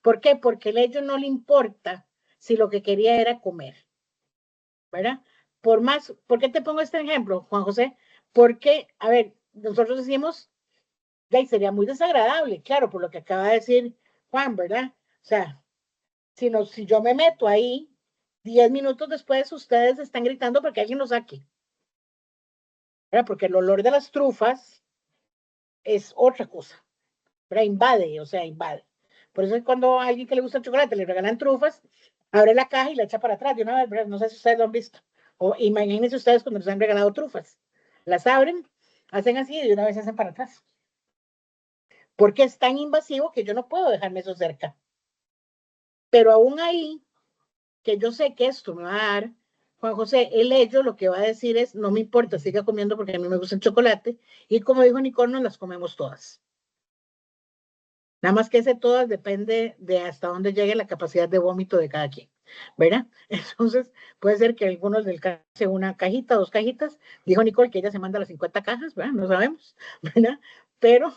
¿Por qué? Porque el ello no le importa si lo que quería era comer. ¿Verdad? ¿Por qué te pongo este ejemplo, Juan José? Porque, a ver, nosotros decimos, sería muy desagradable, claro, por lo que acaba de decir Juan, ¿verdad? O sea, si yo me meto ahí, 10 minutos después ustedes están gritando porque alguien lo saque. ¿Verdad? Porque el olor de las trufas es otra cosa, ¿verdad? Invade. Por eso es cuando a alguien que le gusta el chocolate le regalan trufas, abre la caja y la echa para atrás de una vez, ¿verdad? No sé si ustedes lo han visto. O imagínense ustedes cuando les han regalado trufas. Las abren, hacen así y de una vez se hacen para atrás. Porque es tan invasivo que yo no puedo dejarme eso cerca. Pero aún ahí, que yo sé que esto me va a dar, Juan José, el ello lo que va a decir es, no me importa, siga comiendo porque a mí me gusta el chocolate, y como dijo Nicole, nos las comemos todas. Nada más que ese todas depende de hasta dónde llegue la capacidad de vómito de cada quien, ¿verdad? Entonces, puede ser que algunos del caso una cajita, 2 cajitas, dijo Nicole que ella se manda las 50 cajas, ¿verdad? No sabemos, ¿verdad? Pero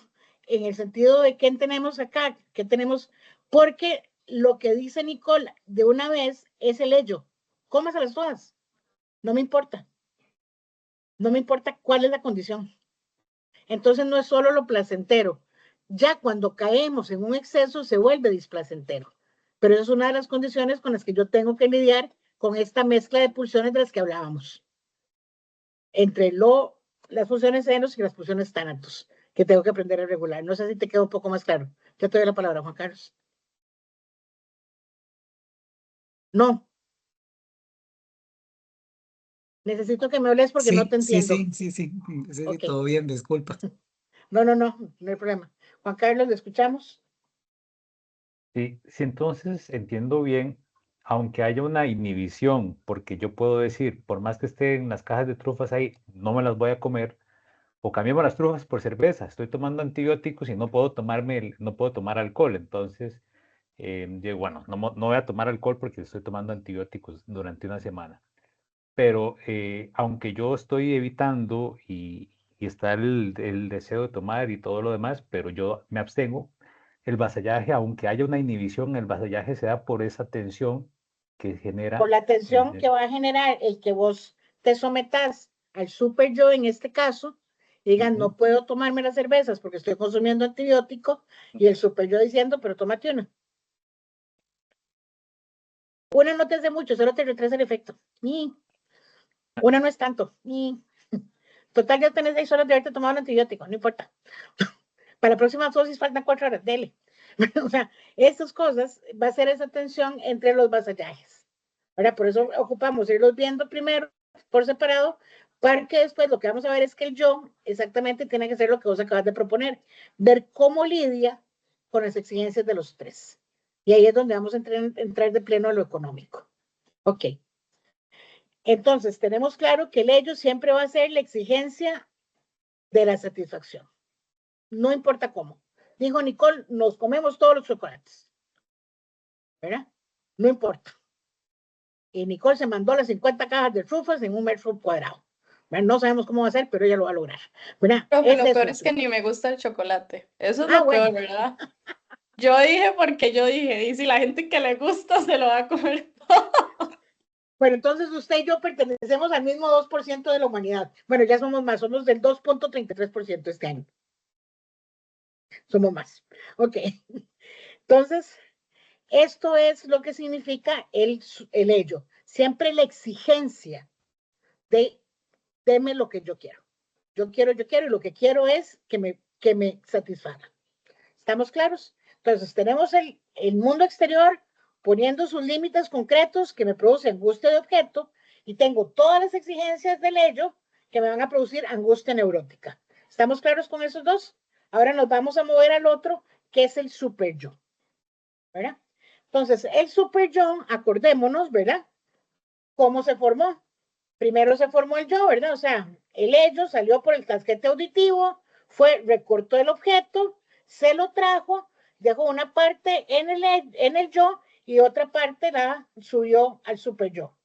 en el sentido de qué tenemos acá, qué tenemos, porque lo que dice Nicole de una vez es el ello, cómaselas todas, no me importa cuál es la condición. Entonces no es solo lo placentero, ya cuando caemos en un exceso se vuelve displacentero, pero esa es una de las condiciones con las que yo tengo que lidiar con esta mezcla de pulsiones de las que hablábamos, entre las pulsiones senos y las pulsiones tánatos, que tengo que aprender a regular. No sé si te queda un poco más claro. Yo te doy la palabra, Juan Carlos. No. Necesito que me hables porque no te entiendo. Sí, Ok. todo bien, disculpa. No hay problema. Juan Carlos, ¿le escuchamos? Sí, si entonces entiendo bien, aunque haya una inhibición, porque yo puedo decir, por más que estén las cajas de trufas ahí, no me las voy a comer, o cambiemos las trufas por cerveza, estoy tomando antibióticos y no puedo no puedo tomar alcohol, entonces, digo, bueno, no voy a tomar alcohol porque estoy tomando antibióticos durante una semana. Pero aunque yo estoy evitando y está el deseo de tomar y todo lo demás, pero yo me abstengo, el vasallaje, aunque haya una inhibición, el vasallaje se da por esa tensión que genera. Por la tensión que va a generar el que vos te sometas al super yo en este caso, y digan, no puedo tomarme las cervezas porque estoy consumiendo antibiótico, y el super yo diciendo, pero tómate una. Una no te hace mucho, solo te retrasa el efecto. Una no es tanto. Total, ya tenés 6 horas de haberte tomado el antibiótico, no importa. Para la próxima dosis faltan 4 horas, dele. O sea, estas cosas va a ser esa tensión entre los vasallajes. Ahora, por eso ocupamos irlos viendo primero por separado, para que después lo que vamos a ver es que el yo exactamente tiene que ser lo que vos acabas de proponer, ver cómo lidia con las exigencias de los tres. Y ahí es donde vamos a entrar de pleno a lo económico. Ok. Entonces, tenemos claro que el ello siempre va a ser la exigencia de la satisfacción. No importa cómo. Dijo Nicole, nos comemos todos los chocolates. ¿Verdad? No importa. Y Nicole se mandó las 50 cajas de trufas en 1 metro cuadrado. ¿Verdad? No sabemos cómo va a ser, pero ella lo va a lograr. ¿Verdad? Profe, lo peor es que ni me gusta el chocolate. Eso es lo bueno. peor, ¿verdad? Yo dije porque yo dije, y si la gente que le gusta se lo va a comer todo. Bueno, entonces usted y yo pertenecemos al mismo 2% de la humanidad. Bueno, ya somos más, somos del 2.33% este año. Somos más. Ok. Entonces, esto es lo que significa el ello. Siempre la exigencia de deme lo que yo quiero. Yo quiero, y lo que quiero es que me satisfaga. ¿Estamos claros? Entonces, tenemos el mundo exterior poniendo sus límites concretos que me producen angustia de objeto, y tengo todas las exigencias del ello que me van a producir angustia neurótica. ¿Estamos claros con esos dos? Ahora nos vamos a mover al otro, que es el super yo. ¿Verdad? Entonces, el super yo, acordémonos, ¿verdad? ¿Cómo se formó? Primero se formó el yo, ¿verdad? O sea, el ello salió por el casquete auditivo, recortó el objeto, se lo trajo, dejó una parte en el yo y otra parte la subió al super yo,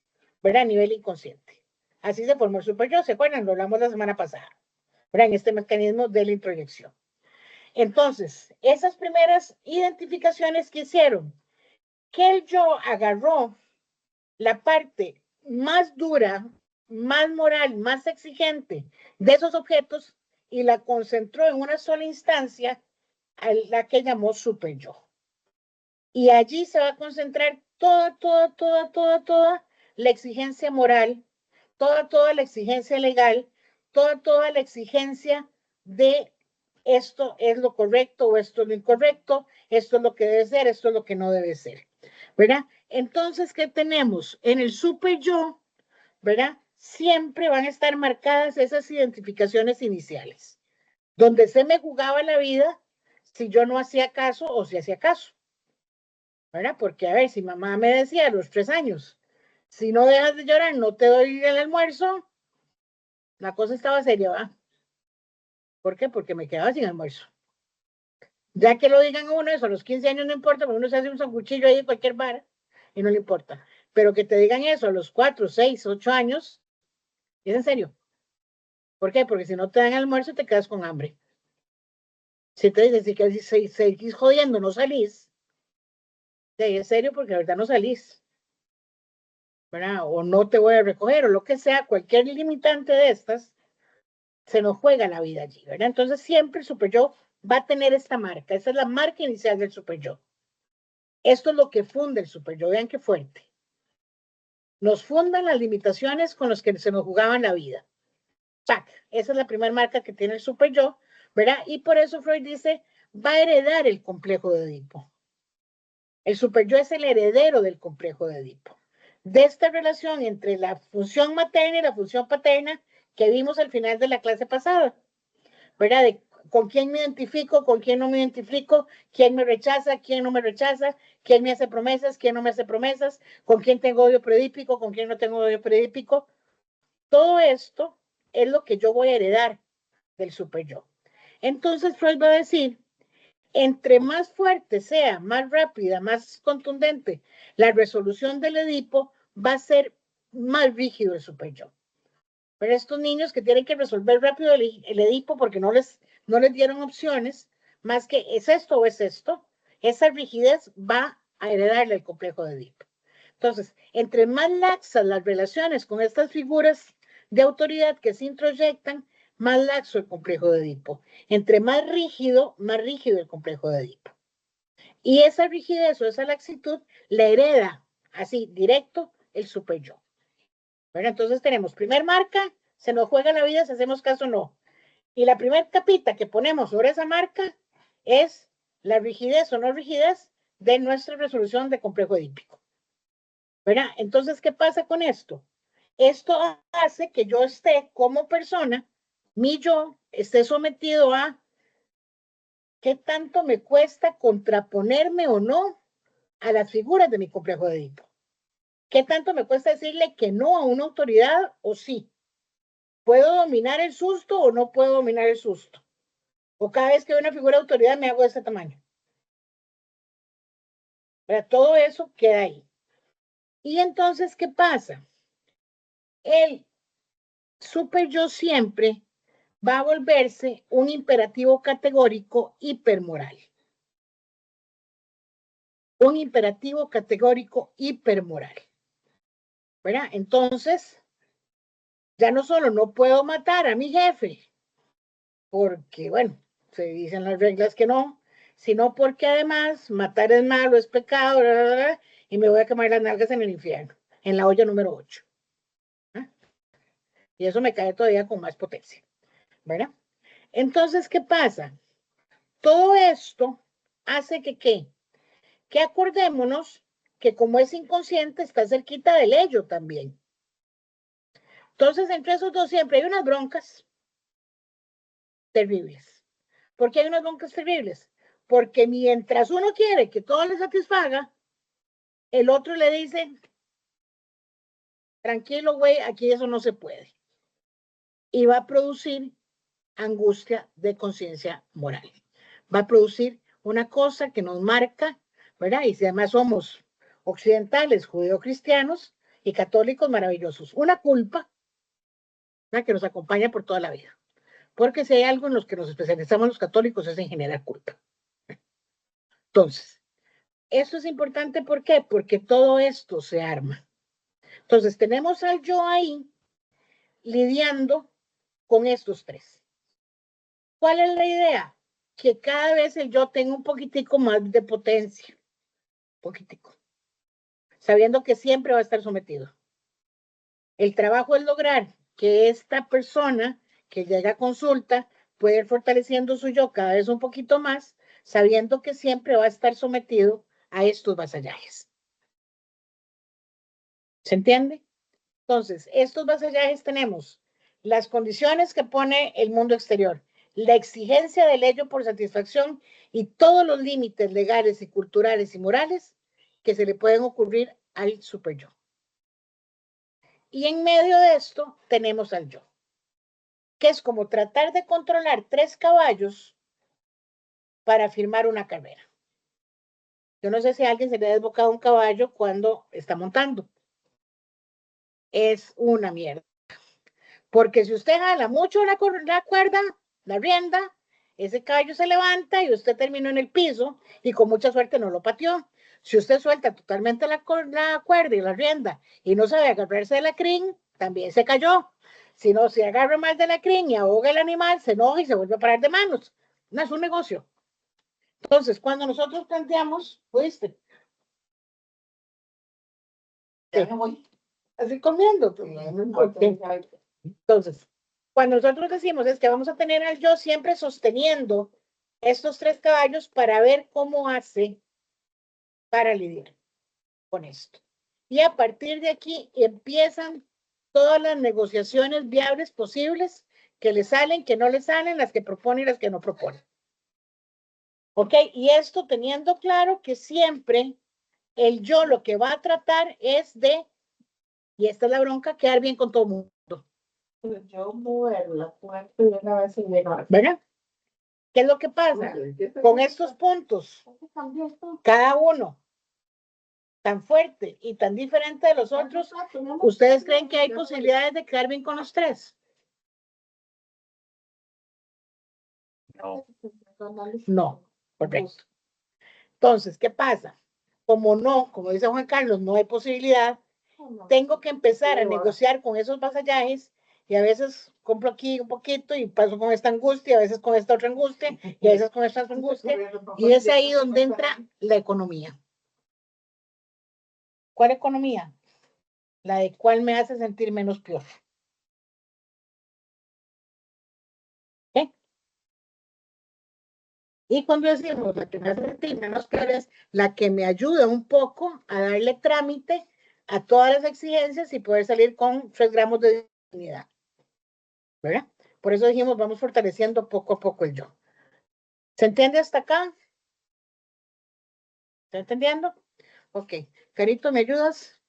¿verdad? A nivel inconsciente. Así se formó el super yo, ¿se acuerdan? Lo hablamos la semana pasada, ¿verdad? En este mecanismo de la introyección. Entonces, esas primeras identificaciones que hicieron, que el yo agarró la parte más dura, más moral, más exigente de esos objetos y la concentró en una sola instancia, a la que llamó super yo. Y allí se va a concentrar toda la exigencia moral, toda la exigencia legal, toda la exigencia de esto es lo correcto o esto es lo incorrecto, esto es lo que debe ser, esto es lo que no debe ser, ¿verdad? Entonces, ¿qué tenemos? En el super yo, ¿verdad? Siempre van a estar marcadas esas identificaciones iniciales, donde se me jugaba la vida si yo no hacía caso o si hacía caso, ¿verdad? Porque, a ver, si mamá me decía a los 3 años, si no dejas de llorar, no te doy el almuerzo, la cosa estaba seria, ¿verdad? ¿Por qué? Porque me quedaba sin almuerzo. Ya que lo digan a uno, eso a los 15 años no importa, porque uno se hace un sanguchillo ahí en cualquier bar y no le importa. Pero que te digan eso a los 4, 6, 8 años, es en serio. ¿Por qué? Porque si no te dan almuerzo, te quedas con hambre. Si te dicen que seguís jodiendo, no salís, es serio porque la verdad no salís, ¿verdad? O no te voy a recoger, o lo que sea, cualquier limitante de estas, se nos juega la vida allí, ¿verdad? Entonces siempre el super yo va a tener esta marca, esa es la marca inicial del super yo. Esto es lo que funda el super yo, vean qué fuerte. Nos fundan las limitaciones con las que se nos jugaban la vida. ¡Pac! Esa es la primera marca que tiene el super yo, ¿verdad? Y por eso Freud dice, va a heredar el complejo de Edipo. El super yo es el heredero del complejo de Edipo. De esta relación entre la función materna y la función paterna que vimos al final de la clase pasada, ¿verdad? De con quién me identifico, con quién no me identifico, quién me rechaza, quién no me rechaza, quién me hace promesas, quién no me hace promesas, con quién tengo odio predípico, con quién no tengo odio predípico. Todo esto es lo que yo voy a heredar del super yo. Entonces Freud va a decir, entre más fuerte sea, más rápida, más contundente la resolución del Edipo, va a ser más rígido el super yo. Pero estos niños que tienen que resolver rápido el Edipo porque no les dieron opciones, más que es esto o es esto, esa rigidez va a heredarle el complejo de Edipo. Entonces, entre más laxas las relaciones con estas figuras de autoridad que se introyectan, más laxo el complejo de Edipo. Entre más rígido el complejo de Edipo. Y esa rigidez o esa laxitud le hereda así directo el super yo. Bueno, entonces tenemos primer marca, se nos juega la vida si hacemos caso o no. Y la primer capita que ponemos sobre esa marca es la rigidez o no rigidez de nuestra resolución de complejo edípico. ¿Verdad? Entonces, ¿qué pasa con esto? Esto hace que yo esté como persona, mi yo, esté sometido a qué tanto me cuesta contraponerme o no a las figuras de mi complejo de Edipo. ¿Qué tanto me cuesta decirle que no a una autoridad o sí? ¿Puedo dominar el susto o no puedo dominar el susto? O cada vez que veo una figura de autoridad me hago de este tamaño. Pero todo eso queda ahí. Y entonces, ¿qué pasa? El super yo siempre va a volverse un imperativo categórico hipermoral. Un imperativo categórico hipermoral. ¿Verdad? Entonces, ya no solo no puedo matar a mi jefe, porque, bueno, se dicen las reglas que no, sino porque además matar es malo, es pecado, bla, bla, bla, y me voy a quemar las nalgas en el infierno, en la olla número 8. ¿Ah? Y eso me cae todavía con más potencia, ¿verdad? Entonces, ¿qué pasa? Todo esto hace que acordémonos que como es inconsciente, está cerquita del ello también. Entonces, entre esos dos siempre hay unas broncas terribles. ¿Por qué hay unas broncas terribles? Porque mientras uno quiere que todo le satisfaga, el otro le dice, tranquilo, güey, aquí eso no se puede. Y va a producir angustia de conciencia moral. Va a producir una cosa que nos marca, ¿verdad? Y si además somos occidentales, judeocristianos y católicos maravillosos, una culpa, ¿verdad?, que nos acompaña por toda la vida. Porque si hay algo en los que nos especializamos los católicos es en generar culpa. Entonces, esto es importante, ¿por qué? Porque todo esto se arma. Entonces, tenemos al yo ahí lidiando con estos tres. ¿Cuál es la idea? Que cada vez el yo tenga un poquitico más de potencia. Poquitico. Sabiendo que siempre va a estar sometido. El trabajo es lograr que esta persona que llega a consulta pueda ir fortaleciendo su yo cada vez un poquito más, sabiendo que siempre va a estar sometido a estos vasallajes. ¿Se entiende? Entonces, estos vasallajes tenemos las condiciones que pone el mundo exterior, la exigencia del ello por satisfacción y todos los límites legales y culturales y morales que se le pueden ocurrir al super yo. Y en medio de esto tenemos al yo, que es como tratar de controlar 3 caballos para firmar una carrera. Yo no sé si a alguien se le ha desbocado un caballo cuando está montando. Es una mierda. Porque si usted jala mucho la cuerda, la rienda, ese caballo se levanta y usted terminó en el piso y con mucha suerte no lo pateó. Si usted suelta totalmente la cuerda y la rienda y no sabe agarrarse de la crin, también se cayó. Si no se agarra mal de la crin y ahoga el animal, se enoja y se vuelve a parar de manos. No es un negocio. Entonces, cuando nosotros planteamos, ¿fuiste? Ya me voy. Así comiendo. Entonces, cuando nosotros decimos es que vamos a tener al yo siempre sosteniendo estos 3 caballos para ver cómo hace para lidiar con esto. Y a partir de aquí empiezan todas las negociaciones viables posibles que le salen, que no le salen, las que propone y las que no propone. ¿Ok? Y esto teniendo claro que siempre el yo lo que va a tratar es de, y esta es la bronca, quedar bien con todo el mundo. Yo mover la puerta y una vez se llega. ¿Verdad? ¿Qué es lo que pasa? Con estos puntos, cada uno tan fuerte y tan diferente de los otros, ¿ustedes creen que hay posibilidades de quedar bien con los tres? No, correcto. Entonces, ¿qué pasa? Como no, como dice Juan Carlos, no hay posibilidad, tengo que empezar a negociar con esos vasallajes y a veces compro aquí un poquito y paso con esta angustia, a veces con esta otra angustia y a veces con esta otra angustia, y es ahí donde entra la economía. ¿Cuál economía? La de cuál me hace sentir menos peor. ¿Eh? Y cuando decimos la que me hace sentir menos peor es la que me ayuda un poco a darle trámite a todas las exigencias y poder salir con 3 gramos de dignidad. ¿Verdad? Por eso dijimos, vamos fortaleciendo poco a poco el yo. ¿Se entiende hasta acá? ¿Está entendiendo? Ok. Carito, ¿me ayudas?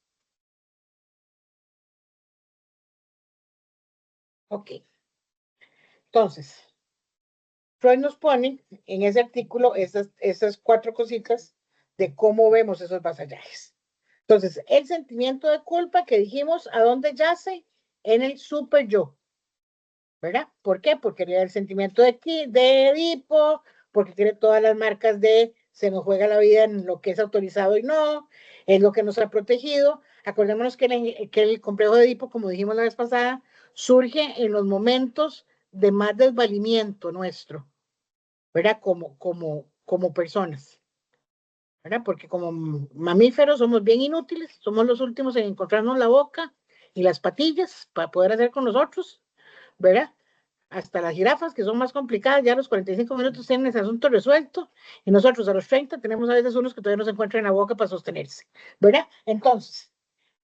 Ok. Entonces, Freud nos pone en ese artículo esas 4 cositas de cómo vemos esos vasallajes. Entonces, el sentimiento de culpa que dijimos, ¿a dónde yace? En el super yo. ¿Verdad? ¿Por qué? Porque tiene el sentimiento de Edipo, porque tiene todas las marcas de se nos juega la vida en lo que es autorizado y no, es lo que nos ha protegido. Acordémonos que el complejo de Edipo, como dijimos la vez pasada, surge en los momentos de más desvalimiento nuestro, ¿verdad? Como personas, ¿verdad? Porque como mamíferos somos bien inútiles, somos los últimos en encontrarnos la boca y las patillas para poder hacer con nosotros, ¿verdad? Hasta las jirafas, que son más complicadas, ya a los 45 minutos tienen ese asunto resuelto, y nosotros a los 30 tenemos a veces unos que todavía no se encuentran en la boca para sostenerse, ¿verdad? Entonces,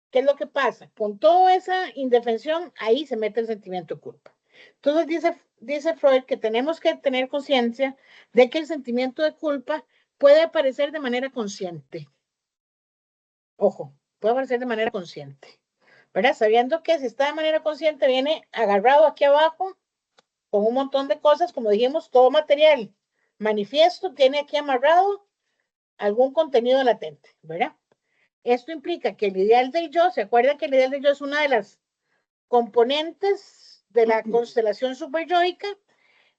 ¿qué es lo que pasa? Con toda esa indefensión, ahí se mete el sentimiento de culpa. Entonces dice Freud que tenemos que tener conciencia de que el sentimiento de culpa puede aparecer de manera consciente. Ojo, puede aparecer de manera consciente, ¿verdad? Sabiendo que si está de manera consciente, viene agarrado aquí abajo con un montón de cosas, como dijimos, todo material manifiesto tiene aquí amarrado algún contenido latente, ¿verdad? Esto implica que el ideal del yo, ¿se acuerdan que el ideal del yo es una de las componentes de la constelación superyoica?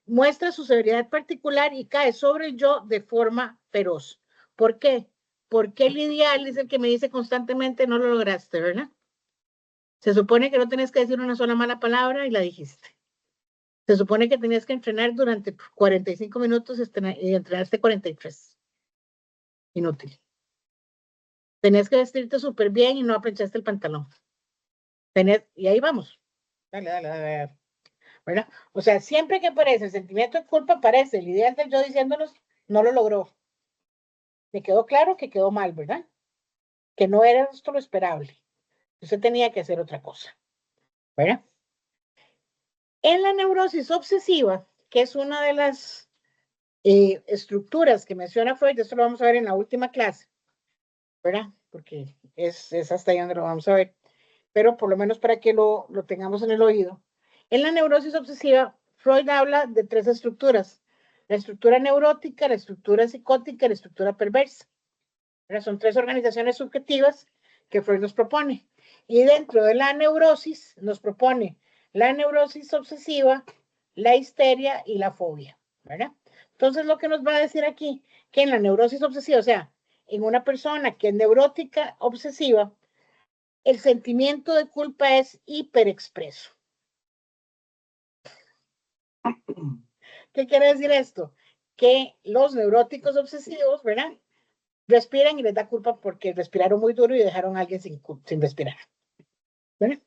Muestra su severidad particular y cae sobre el yo de forma feroz. ¿Por qué? Porque el ideal es el que me dice constantemente no lo lograste, ¿verdad? Se supone que no tenés que decir una sola mala palabra y la dijiste. Se supone que tenías que entrenar durante 45 minutos y entrenaste 43. Inútil. Tenías que vestirte súper bien y no aprenchaste el pantalón. Y ahí vamos. Dale. ¿Verdad? O sea, siempre que aparece el sentimiento de culpa, aparece el ideal del yo diciéndonos, no lo logró. Me quedó claro que quedó mal, ¿verdad? Que no era esto lo esperable. Usted tenía que hacer otra cosa. ¿Verdad? En la neurosis obsesiva, que es una de las estructuras que menciona Freud, esto lo vamos a ver en la última clase, ¿verdad? Porque es hasta ahí donde lo vamos a ver, pero por lo menos para que lo tengamos en el oído. En la neurosis obsesiva, Freud habla de 3 estructuras: la estructura neurótica, la estructura psicótica y la estructura perversa. ¿Verdad? Son 3 organizaciones subjetivas que Freud nos propone. Y dentro de la neurosis nos propone la neurosis obsesiva, la histeria y la fobia, ¿verdad? Entonces, lo que nos va a decir aquí, que en la neurosis obsesiva, o sea, en una persona que es neurótica obsesiva, el sentimiento de culpa es hiperexpreso. ¿Qué quiere decir esto? Que los neuróticos obsesivos, ¿verdad? Respiran y les da culpa porque respiraron muy duro y dejaron a alguien sin respirar. ¿Verdad?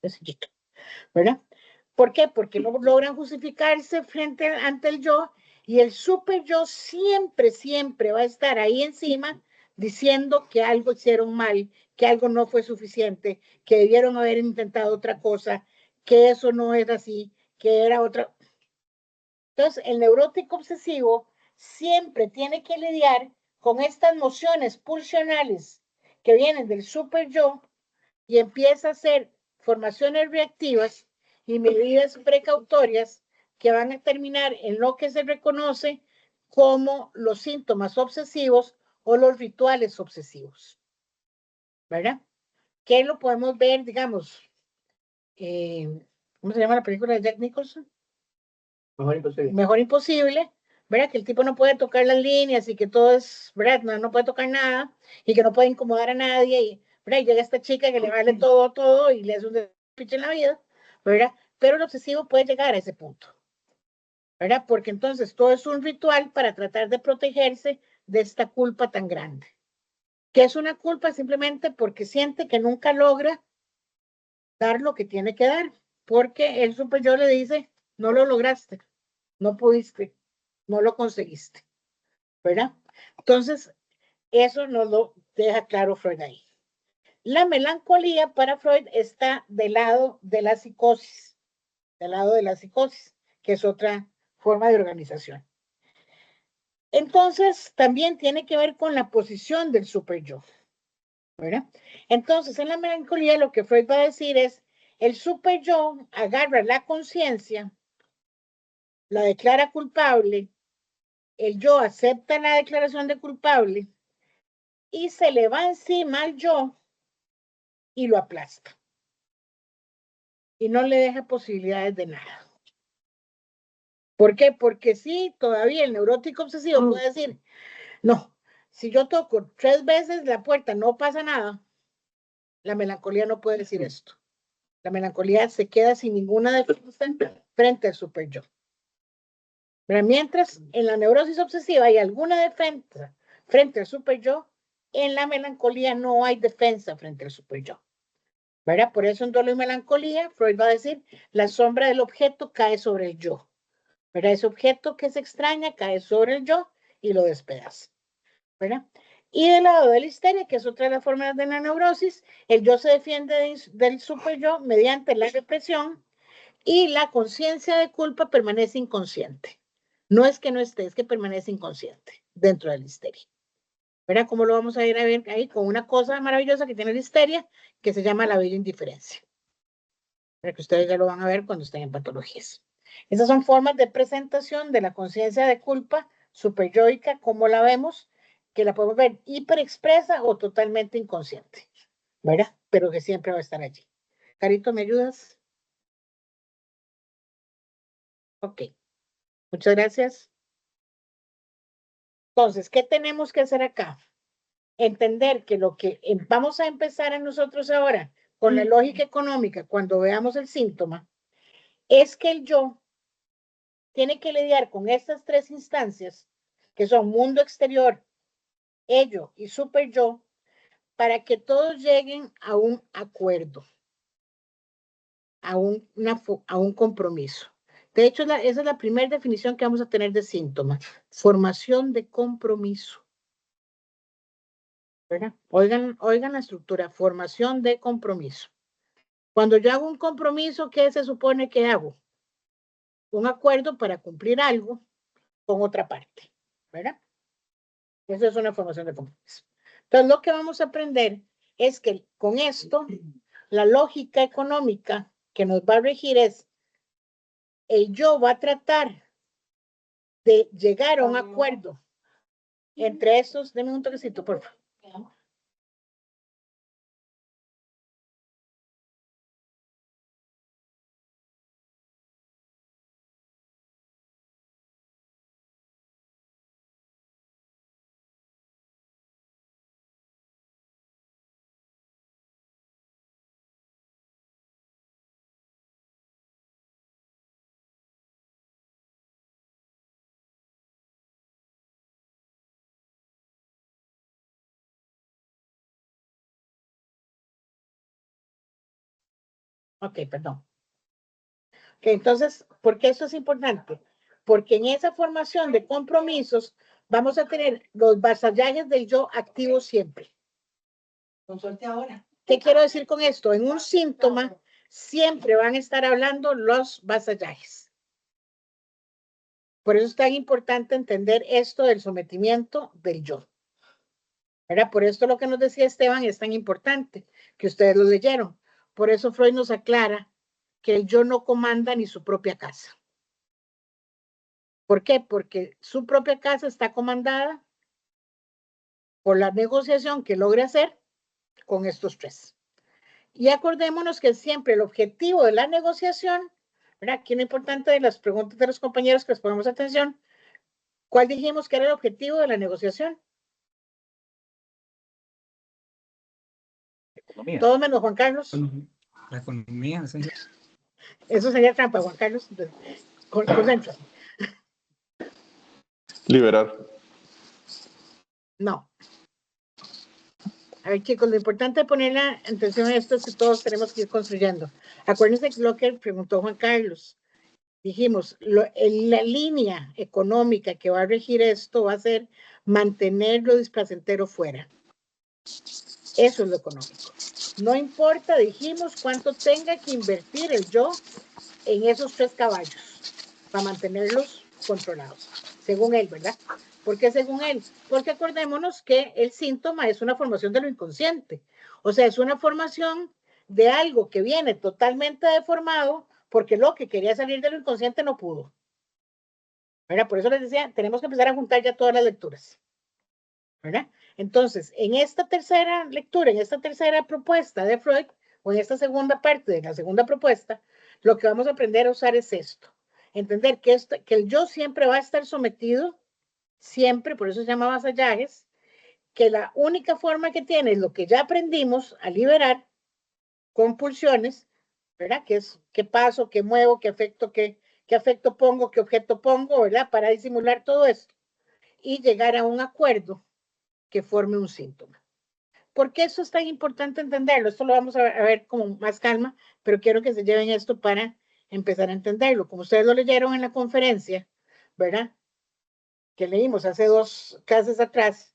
Sencillito. ¿Verdad? ¿Por qué? Porque no logran justificarse ante el yo, y el super yo siempre va a estar ahí encima diciendo que algo hicieron mal, que algo no fue suficiente, que debieron haber intentado otra cosa, que eso no es así, que era otra. Entonces, el neurótico obsesivo siempre tiene que lidiar con estas nociones pulsionales que vienen del super yo y empieza a hacer formaciones reactivas y medidas precautorias que van a terminar en lo que se reconoce como los síntomas obsesivos o los rituales obsesivos. ¿Verdad? Que lo podemos ver, digamos, ¿cómo se llama la película de Jack Nicholson? Mejor imposible. Mejor Imposible, ¿verdad? Que el tipo no puede tocar las líneas y que todo es, ¿verdad? No puede tocar nada y que no puede incomodar a nadie y, ¿verdad? Y llega esta chica que le vale todo y le hace un despiche en la vida, ¿verdad? Pero el obsesivo puede llegar a ese punto, ¿verdad? Porque entonces todo es un ritual para tratar de protegerse de esta culpa tan grande. Que es una culpa simplemente porque siente que nunca logra dar lo que tiene que dar, porque el super yo le dice, no lo lograste, no pudiste, no lo conseguiste, ¿verdad? Entonces, eso nos lo deja claro Freud ahí. La melancolía para Freud está del lado de la psicosis, que es otra forma de organización. Entonces, también tiene que ver con la posición del super yo, ¿verdad? Entonces, en la melancolía lo que Freud va a decir es, el super yo agarra la conciencia, la declara culpable, el yo acepta la declaración de culpable y se le va encima al yo y lo aplasta. Y no le deja posibilidades de nada. ¿Por qué? Porque sí, todavía el neurótico obsesivo puede decir, no, si yo toco 3 veces la puerta, no pasa nada. La melancolía no puede decir esto. La melancolía se queda sin ninguna defensa frente al super yo. Pero mientras en la neurosis obsesiva hay alguna defensa frente al super yo, en la melancolía no hay defensa frente al super yo. ¿Verdad? Por eso en Dolor y Melancolía, Freud va a decir, la sombra del objeto cae sobre el yo. ¿Verdad? Ese objeto que se extraña cae sobre el yo y lo despedaza. ¿Verdad? Y del lado de la histeria, que es otra de las formas de la neurosis, el yo se defiende del super yo mediante la represión y la conciencia de culpa permanece inconsciente. No es que no esté, es que permanece inconsciente dentro de la histeria. ¿Verdad? Como lo vamos a ir a ver ahí con una cosa maravillosa que tiene la histeria, que se llama la bella indiferencia. Para que ustedes ya lo van a ver cuando estén en patologías. Esas son formas de presentación de la conciencia de culpa superyoica, como la vemos, que la podemos ver hiperexpresa o totalmente inconsciente, ¿verdad? Pero que siempre va a estar allí. Carito, ¿me ayudas? Ok. Muchas gracias. Entonces, ¿qué tenemos que hacer acá? Entender que lo que vamos a empezar a nosotros ahora con la lógica económica, cuando veamos el síntoma, es que el yo tiene que lidiar con estas 3 instancias, que son mundo exterior, ello y super yo, para que todos lleguen a un acuerdo, a un compromiso. De hecho, esa es la primera definición que vamos a tener de síntoma, formación de compromiso. ¿Verdad? Oigan la estructura, formación de compromiso. Cuando yo hago un compromiso, ¿qué se supone que hago? Un acuerdo para cumplir algo con otra parte, ¿verdad? Esa es una formación de compromiso. Entonces, lo que vamos a aprender es que con esto, la lógica económica que nos va a regir es, el yo va a tratar de llegar a un acuerdo entre estos. Deme un toquecito, por favor. Ok, perdón. Okay, entonces, ¿por qué eso es importante? Porque en esa formación de compromisos vamos a tener los vasallajes del yo activos siempre. Con suerte ahora. ¿Qué quiero decir con esto? En un síntoma, siempre van a estar hablando los vasallajes. Por eso es tan importante entender esto del sometimiento del yo. ¿Verdad? Por esto lo que nos decía Esteban es tan importante, que ustedes lo leyeron. Por eso Freud nos aclara que el yo no comanda ni su propia casa. ¿Por qué? Porque su propia casa está comandada por la negociación que logra hacer con estos tres. Y acordémonos que siempre el objetivo de la negociación, ¿verdad? Aquí lo importante de las preguntas de los compañeros que les ponemos atención, ¿cuál dijimos que era el objetivo de la negociación? Economía. Todos menos Juan Carlos. La economía, sí. Eso sería trampa, Juan Carlos. Concéntrate. Liberar. No. A ver, chicos, lo importante de poner la atención a esto es que todos tenemos que ir construyendo. Acuérdense lo que preguntó Juan Carlos. Dijimos, la línea económica que va a regir esto va a ser mantener lo displacentero fuera. Eso es lo económico. No importa, dijimos, cuánto tenga que invertir el yo en esos 3 caballos para mantenerlos controlados, según él, ¿verdad? ¿Por qué según él? Porque acordémonos que el síntoma es una formación de lo inconsciente. O sea, es una formación de algo que viene totalmente deformado porque lo que quería salir de lo inconsciente no pudo. ¿Verdad? Por eso les decía, tenemos que empezar a juntar ya todas las lecturas. ¿Verdad? Entonces, en esta tercera lectura, en esta tercera propuesta de Freud, o en esta segunda parte de la segunda propuesta, lo que vamos a aprender a usar es esto. Entender que el yo siempre va a estar sometido, siempre, por eso se llama vasallajes, que la única forma que tiene es lo que ya aprendimos a liberar, compulsiones, ¿verdad? Que es qué paso, qué muevo, qué afecto pongo, qué objeto pongo, ¿verdad? Para disimular todo esto y llegar a un acuerdo que forme un síntoma. ¿Por qué eso es tan importante entenderlo? Esto lo vamos a ver con más calma, pero quiero que se lleven esto para empezar a entenderlo. Como ustedes lo leyeron en la conferencia, ¿verdad? Que leímos hace 2 clases atrás,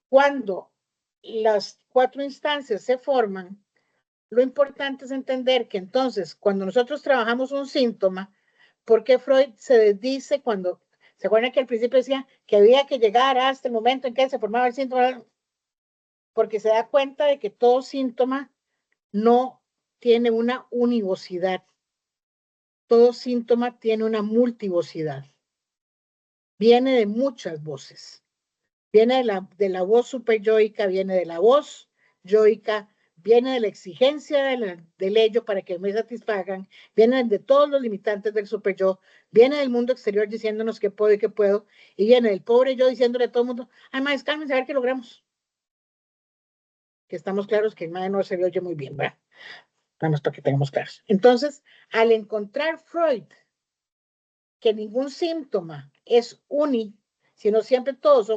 cuando las 4 instancias se forman, lo importante es entender que entonces, cuando nosotros trabajamos un síntoma, ¿por qué Freud se desdice cuando, se acuerdan que al principio decía que había que llegar hasta el momento en que se formaba el síntoma? Porque se da cuenta de que todo síntoma no tiene una univocidad. Todo síntoma tiene una multivocidad. Viene de muchas voces. Viene de la voz superyoica, viene de la voz yoica, viene de la exigencia del ello para que me satisfagan, viene de todos los limitantes del superyo, viene del mundo exterior diciéndonos que puedo y que puedo, y viene del pobre yo diciéndole a todo el mundo, ay, más cálmense a ver qué logramos. Que estamos claros que el mae no se le oye muy bien, ¿verdad? Vamos para que tengamos claros. Entonces, al encontrar Freud que ningún síntoma es sino siempre todos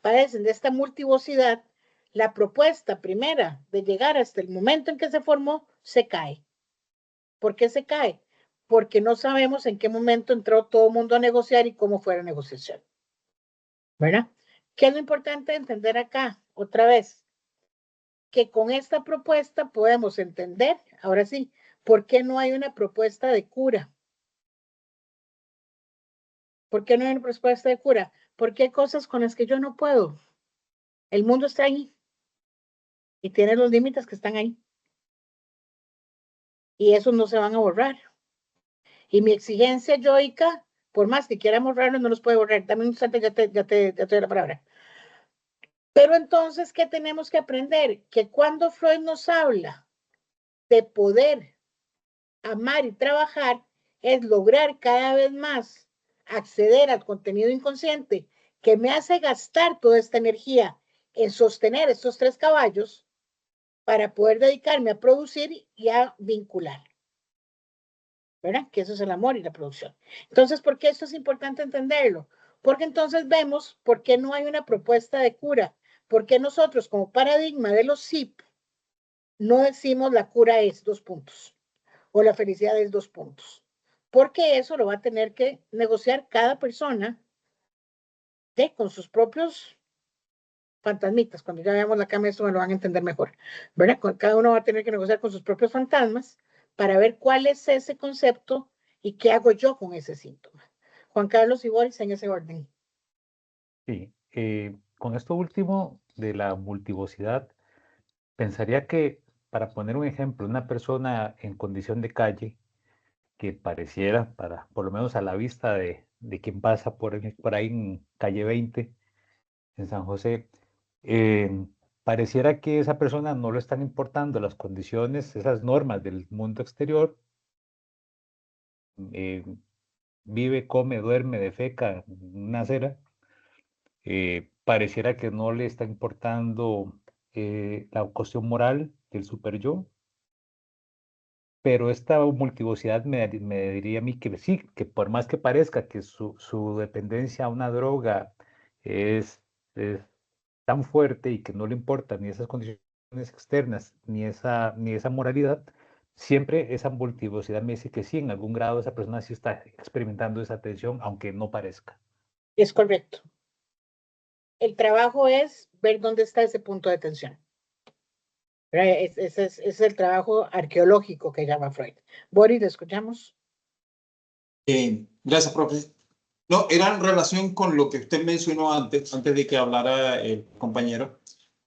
padecen de esta multivocidad, la propuesta primera de llegar hasta el momento en que se formó se cae. ¿Por qué se cae? Porque no sabemos en qué momento entró todo el mundo a negociar y cómo fue la negociación. ¿Verdad? ¿Qué es lo importante de entender acá? Otra vez, que con esta propuesta podemos entender, ahora sí, por qué no hay una propuesta de cura. ¿Por qué no hay una propuesta de cura? Porque hay cosas con las que yo no puedo. El mundo está ahí y tiene los límites que están ahí. Y esos no se van a borrar. Y mi exigencia yoica, por más que quiera borrarlo, no los puede borrar. Dame un instante, ya te doy la palabra. Pero entonces, ¿qué tenemos que aprender? Que cuando Freud nos habla de poder amar y trabajar, es lograr cada vez más acceder al contenido inconsciente que me hace gastar toda esta energía en sostener estos 3 caballos para poder dedicarme a producir y a vincular. ¿Verdad? Que eso es el amor y la producción. Entonces, ¿por qué esto es importante entenderlo? Porque entonces vemos por qué no hay una propuesta de cura. Porque nosotros, como paradigma de los SIP, no decimos la cura es 2 puntos o la felicidad es 2 puntos. Porque eso lo va a tener que negociar cada persona con sus propios fantasmitas. Cuando ya veamos la cama, esto me lo van a entender mejor. ¿Verdad? Cada uno va a tener que negociar con sus propios fantasmas para ver cuál es ese concepto y qué hago yo con ese síntoma. Juan Carlos y Boris, en ese orden. Sí, con esto último de la multivocidad, pensaría que, para poner un ejemplo, una persona en condición de calle, que pareciera, por lo menos a la vista de quien pasa por ahí en calle 20, en San José, pareciera que esa persona no lo están importando las condiciones, esas normas del mundo exterior, eh, vive, come, duerme, defeca en una acera, pareciera que no le está importando la cuestión moral del super yo, pero esta multivocidad me diría a mí que sí, que por más que parezca que su dependencia a una droga es tan fuerte y que no le importan ni esas condiciones externas ni esa moralidad, siempre esa multivocidad me dice que sí, en algún grado esa persona sí está experimentando esa tensión, aunque no parezca. Es correcto. El trabajo es ver dónde está ese punto de tensión. Ese es el trabajo arqueológico que llama Freud. Boris, ¿le escuchamos? Gracias, profe. No, era en relación con lo que usted mencionó antes de que hablara el compañero,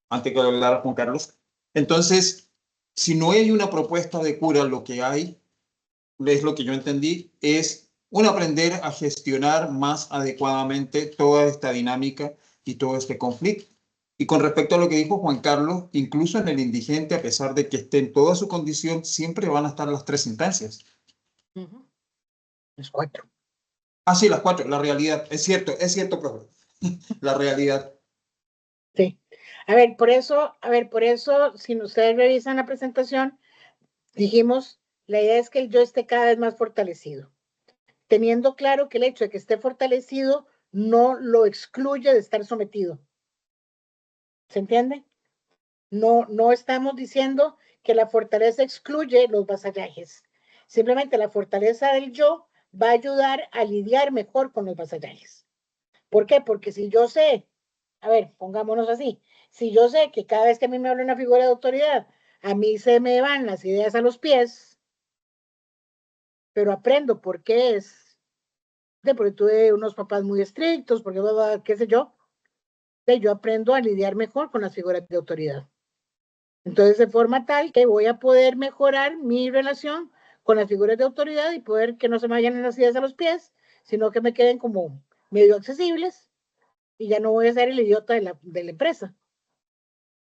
antes de que hablara Juan Carlos. Entonces, si no hay una propuesta de cura, lo que hay, es lo que yo entendí, es aprender a gestionar más adecuadamente toda esta dinámica y todo este conflicto. Y con respecto a lo que dijo Juan Carlos, incluso en el indigente, a pesar de que esté en toda su condición, siempre van a estar las tres instancias. Los cuatro. Ah, sí, las cuatro, la realidad. Es cierto, profe. La realidad. Sí. A ver, por eso, si ustedes revisan la presentación, dijimos, la idea es que el yo esté cada vez más fortalecido, teniendo claro que el hecho de que esté fortalecido no lo excluye de estar sometido. ¿Se entiende? No estamos diciendo que la fortaleza excluye los vasallajes. Simplemente la fortaleza del yo va a ayudar a lidiar mejor con los vasallajes. ¿Por qué? Porque si yo sé, a ver, pongámonos así, si yo sé que cada vez que a mí me habla una figura de autoridad, a mí se me van las ideas a los pies, pero aprendo por qué es, porque tuve unos papás muy estrictos, porque qué sé yo, yo aprendo a lidiar mejor con las figuras de autoridad. Entonces, de forma tal que voy a poder mejorar mi relación con las figuras de autoridad y poder que no se me vayan las ideas a los pies, sino que me queden como medio accesibles y ya no voy a ser el idiota de la empresa.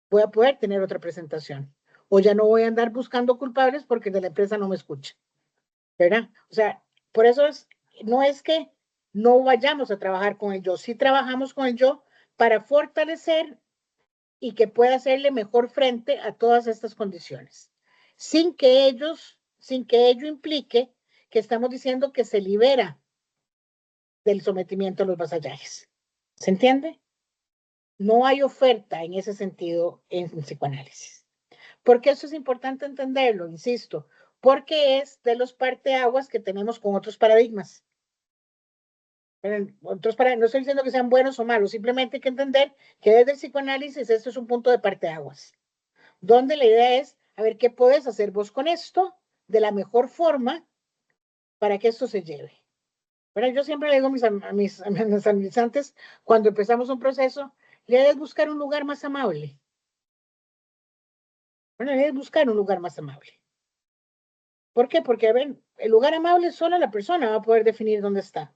Voy a poder tener otra presentación. O ya no voy a andar buscando culpables porque de la empresa no me escucha. ¿Verdad? O sea, por eso no es que no vayamos a trabajar con el yo, sí trabajamos con el yo para fortalecer y que pueda hacerle mejor frente a todas estas condiciones, sin que ello implique que estamos diciendo que se libera del sometimiento a los vasallajes. ¿Se entiende? No hay oferta en ese sentido en psicoanálisis. ¿Por qué eso es importante entenderlo? Insisto, porque es de los parteaguas que tenemos con otros paradigmas. No estoy diciendo que sean buenos o malos, simplemente hay que entender que desde el psicoanálisis esto es un punto de parteaguas, donde la idea es, a ver, ¿qué puedes hacer vos con esto de la mejor forma para que esto se lleve? Bueno, yo siempre le digo a mis analizantes, cuando empezamos un proceso, la idea es buscar un lugar más amable. Bueno, la idea es buscar un lugar más amable. ¿Por qué? Porque, ven, el lugar amable solo la persona va a poder definir dónde está.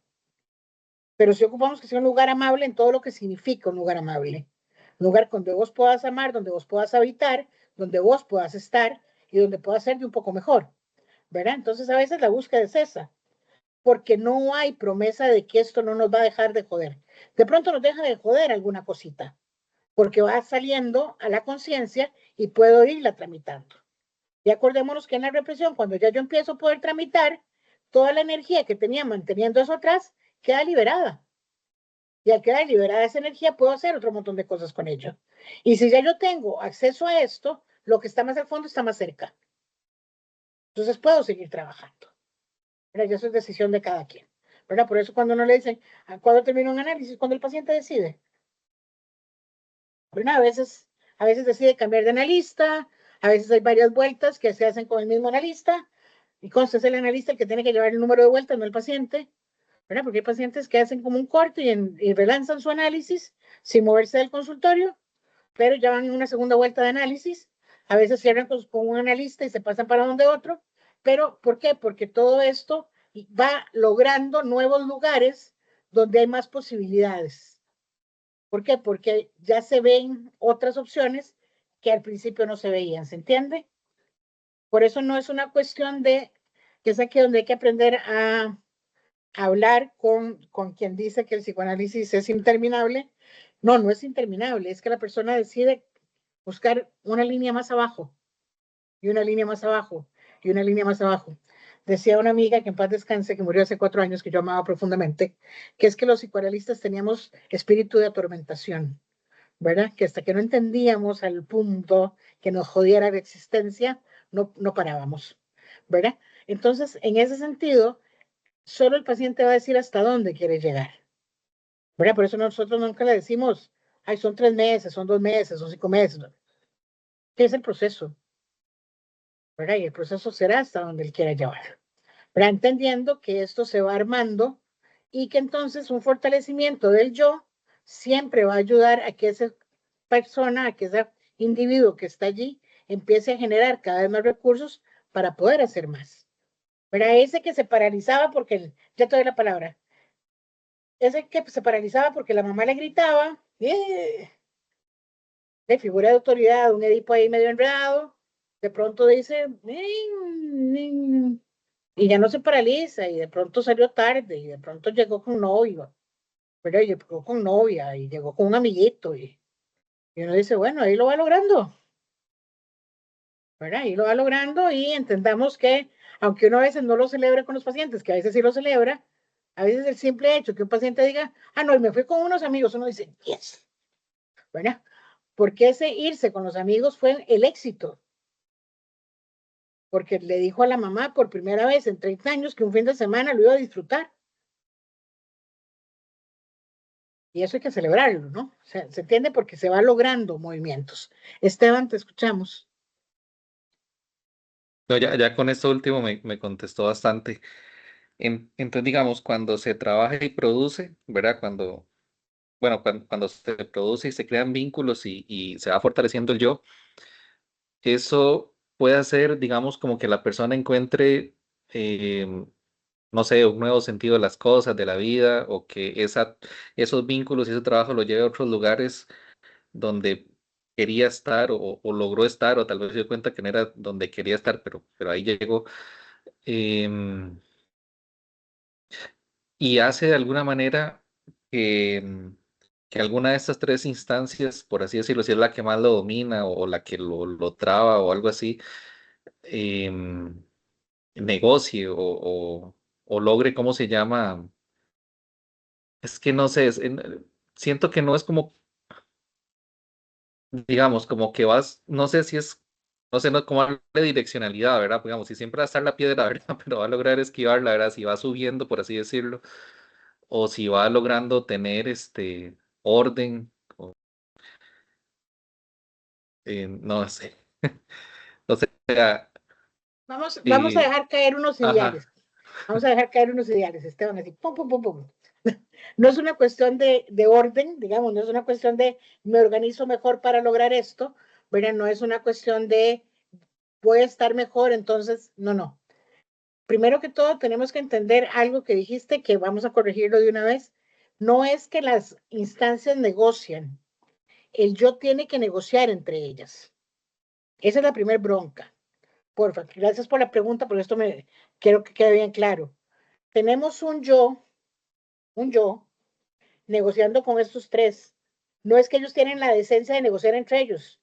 Pero si ocupamos que sea un lugar amable en todo lo que significa un lugar amable. Un lugar donde vos puedas amar, donde vos puedas habitar, donde vos puedas estar y donde puedas ser de un poco mejor. ¿Verdad? Entonces a veces la búsqueda es esa. Porque no hay promesa de que esto no nos va a dejar de joder. De pronto nos deja de joder alguna cosita. Porque va saliendo a la conciencia y puedo irla tramitando. Y acordémonos que en la represión, cuando ya yo empiezo a poder tramitar, toda la energía que tenía manteniendo eso atrás queda liberada. Y al quedar liberada esa energía, puedo hacer otro montón de cosas con ello. Y si ya yo tengo acceso a esto, lo que está más al fondo está más cerca. Entonces puedo seguir trabajando. Pero ya eso es decisión de cada quien. ¿Verdad? Por eso cuando uno le dicen, ¿cuándo termina un análisis? Cuando el paciente decide. ¿Verdad? A veces decide cambiar de analista, a veces hay varias vueltas que se hacen con el mismo analista, Y consta, es el analista el que tiene que llevar el número de vueltas, no el paciente, ¿verdad? Porque hay pacientes que hacen como un corte y relanzan su análisis sin moverse del consultorio, pero ya van en una segunda vuelta de análisis. A veces cierran con un analista y se pasan para donde otro. Pero, ¿por qué? Porque todo esto va logrando nuevos lugares donde hay más posibilidades. ¿Por qué? Porque ya se ven otras opciones que al principio no se veían, ¿se entiende? Por eso no es una cuestión de que es aquí donde hay que aprender a hablar con quien dice que el psicoanálisis es interminable. No, no es interminable, es que la persona decide buscar una línea más abajo, y una línea más abajo, y una línea más abajo. Decía una amiga que en paz descanse, que murió hace 4 años, que yo amaba profundamente, que es que los psicoanalistas teníamos espíritu de atormentación, ¿verdad? Que hasta que no entendíamos al punto que nos jodiera la existencia, no parábamos, ¿verdad? Entonces, en ese sentido, solo el paciente va a decir hasta dónde quiere llegar, ¿verdad? Por eso nosotros nunca le decimos, ay, son 3 meses, son 2 meses, son 5 meses. ¿Qué es el proceso? ¿Verdad? Y el proceso será hasta donde él quiera llevar, ¿verdad? Entendiendo que esto se va armando y que entonces un fortalecimiento del yo siempre va a ayudar a que esa persona, a que ese individuo que está allí empiece a generar cada vez más recursos para poder hacer más. ¿Verdad? Ese que se paralizaba porque, ya te doy la palabra, ese que se paralizaba porque la mamá le gritaba, de figura de autoridad, un Edipo ahí medio enredado, de pronto dice, y ya no se paraliza, y de pronto salió tarde, y de pronto llegó con novio, pero llegó con novia, y llegó con un amiguito, y uno dice, bueno, ahí lo va logrando, ¿verdad? Ahí lo va logrando, y entendamos que, aunque uno a veces no lo celebra con los pacientes, que a veces sí lo celebra, a veces el simple hecho que un paciente diga, ah, no, y me fui con unos amigos, uno dice, yes, ¿verdad? Porque ese irse con los amigos fue el éxito. Porque le dijo a la mamá por primera vez en 30 años que un fin de semana lo iba a disfrutar. Y eso hay que celebrarlo, ¿no? O sea, se entiende porque se va logrando movimientos. Esteban, te escuchamos. No, ya con esto último me contestó bastante. Entonces, digamos, cuando se trabaja y produce, ¿verdad? Bueno, cuando se produce y se crean vínculos y se va fortaleciendo el yo, eso puede hacer, digamos, como que la persona encuentre, no sé, un nuevo sentido de las cosas, de la vida, o que esos vínculos y ese trabajo lo lleve a otros lugares donde quería estar o logró estar, o tal vez se dio cuenta que no era donde quería estar, pero ahí llegó. em, y hace de alguna manera que alguna de estas 3 instancias, por así decirlo, si es la que más lo domina o la que lo traba o algo así, em, negocie o logre, ¿cómo se llama? Es que no sé, siento que no es como, digamos, como que vas, no sé si es, no sé, no, como hablar de direccionalidad, ¿verdad? Digamos, si siempre va a estar la piedra, ¿verdad? Pero va a lograr esquivarla, ¿verdad? Si va subiendo, por así decirlo, o si va logrando tener orden, no sé, o sea, Vamos a dejar caer unos ajá, ideales. Vamos a dejar caer unos ideales, Esteban, así, pum, pum, pum, pum. No es una cuestión de orden, digamos, no es una cuestión de me organizo mejor para lograr esto, ¿verdad? No es una cuestión de voy a estar mejor, entonces, no. Primero que todo, tenemos que entender algo que dijiste, que vamos a corregirlo de una vez. No es que las instancias negocian, el yo tiene que negociar entre ellas. Esa es la primera bronca. Porfa, gracias por la pregunta, porque esto me quiero que quede bien claro. Tenemos un yo, negociando con estos 3. No es que ellos tienen la decencia de negociar entre ellos.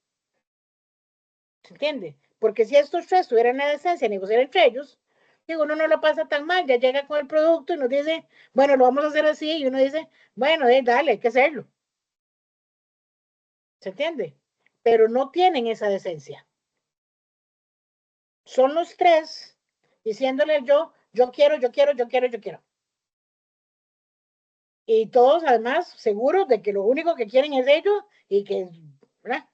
¿Se entiende? Porque si estos 3 tuvieran la decencia de negociar entre ellos, digo, uno no lo pasa tan mal, ya llega con el producto y nos dice, bueno, lo vamos a hacer así, y uno dice, bueno, dale, hay que hacerlo. ¿Se entiende? Pero no tienen esa decencia. Son los 3 diciéndole yo quiero. Y todos además seguros de que lo único que quieren es ellos y que, ¿verdad?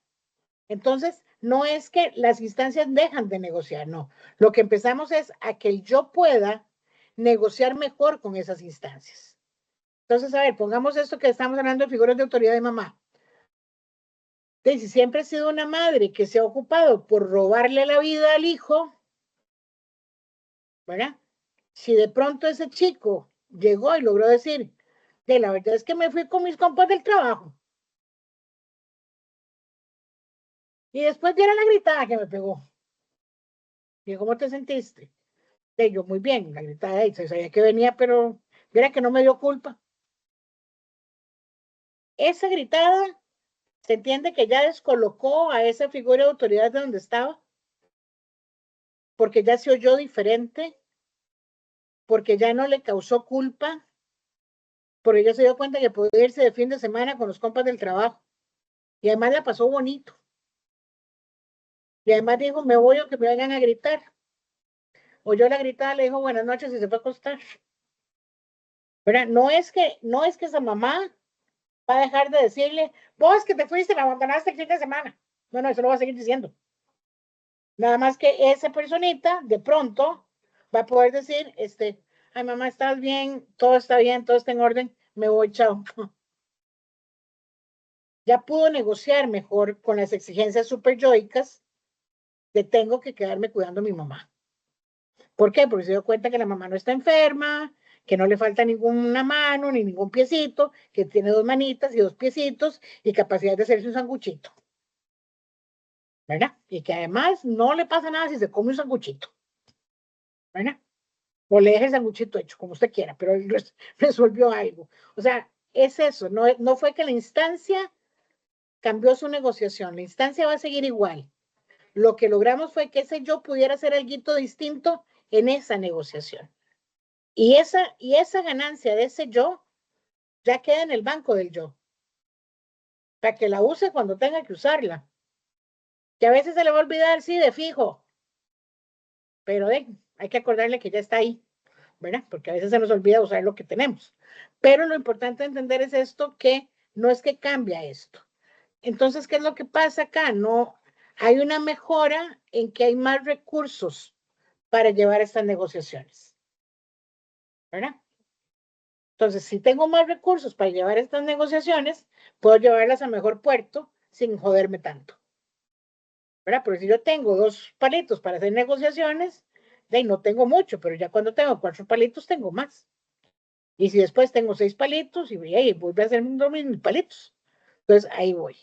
Entonces, no es que las instancias dejan de negociar, no. Lo que empezamos es a que yo pueda negociar mejor con esas instancias. Entonces, a ver, pongamos esto que estamos hablando de figuras de autoridad de mamá. Si siempre he sido una madre que se ha ocupado por robarle la vida al hijo, ¿verdad? Si de pronto ese chico llegó y logró decir, de la verdad es que me fui con mis compas del trabajo. Y después viera la gritada que me pegó. ¿Y cómo te sentiste? De yo, muy bien, la gritada, y se sabía que venía, pero mira que no me dio culpa. Esa gritada, se entiende que ya descolocó a esa figura de autoridad de donde estaba, porque ya se oyó diferente, porque ya no le causó culpa, porque ya se dio cuenta que podía irse de fin de semana con los compas del trabajo. Y además la pasó bonito. Y además dijo, me voy o que me vayan a gritar. Oyó la gritada, le dijo buenas noches y se fue a acostar. ¿Verdad? No es que esa mamá va a dejar de decirle, vos que te fuiste, me abandonaste el fin de semana. No, eso lo va a seguir diciendo. Nada más que esa personita, de pronto, va a poder decir, ay mamá, estás bien, todo está en orden, me voy, chao. Ya pudo negociar mejor con las exigencias superyoicas de tengo que quedarme cuidando a mi mamá. ¿Por qué? Porque se dio cuenta que la mamá no está enferma, que no le falta ninguna mano ni ningún piecito, que tiene 2 manitas y 2 piecitos y capacidad de hacerse un sanguchito. ¿Verdad? Y que además no le pasa nada si se come un sanguchito. ¿Verdad? O le deja el sanguchito hecho, como usted quiera, pero resolvió algo. O sea, es eso, no fue que la instancia cambió su negociación, la instancia va a seguir igual. Lo que logramos fue que ese yo pudiera hacer algo distinto en esa negociación. Y esa ganancia de ese yo ya queda en el banco del yo. Para que la use cuando tenga que usarla. Que a veces se le va a olvidar, sí, de fijo. Pero hay que acordarle que ya está ahí, ¿verdad? Porque a veces se nos olvida usar lo que tenemos. Pero lo importante de entender es esto, que no es que cambia esto. Entonces, ¿qué es lo que pasa acá? No, hay una mejora en que hay más recursos para llevar estas negociaciones. ¿Verdad? Entonces, si tengo más recursos para llevar estas negociaciones, puedo llevarlas a mejor puerto sin joderme tanto. ¿Verdad? Pero si yo tengo 2 palitos para hacer negociaciones, de ahí no tengo mucho, pero ya cuando tengo 4 palitos, tengo más. Y si después tengo 6 palitos, y vuelvo a hacer mis palitos. Entonces, ahí voy.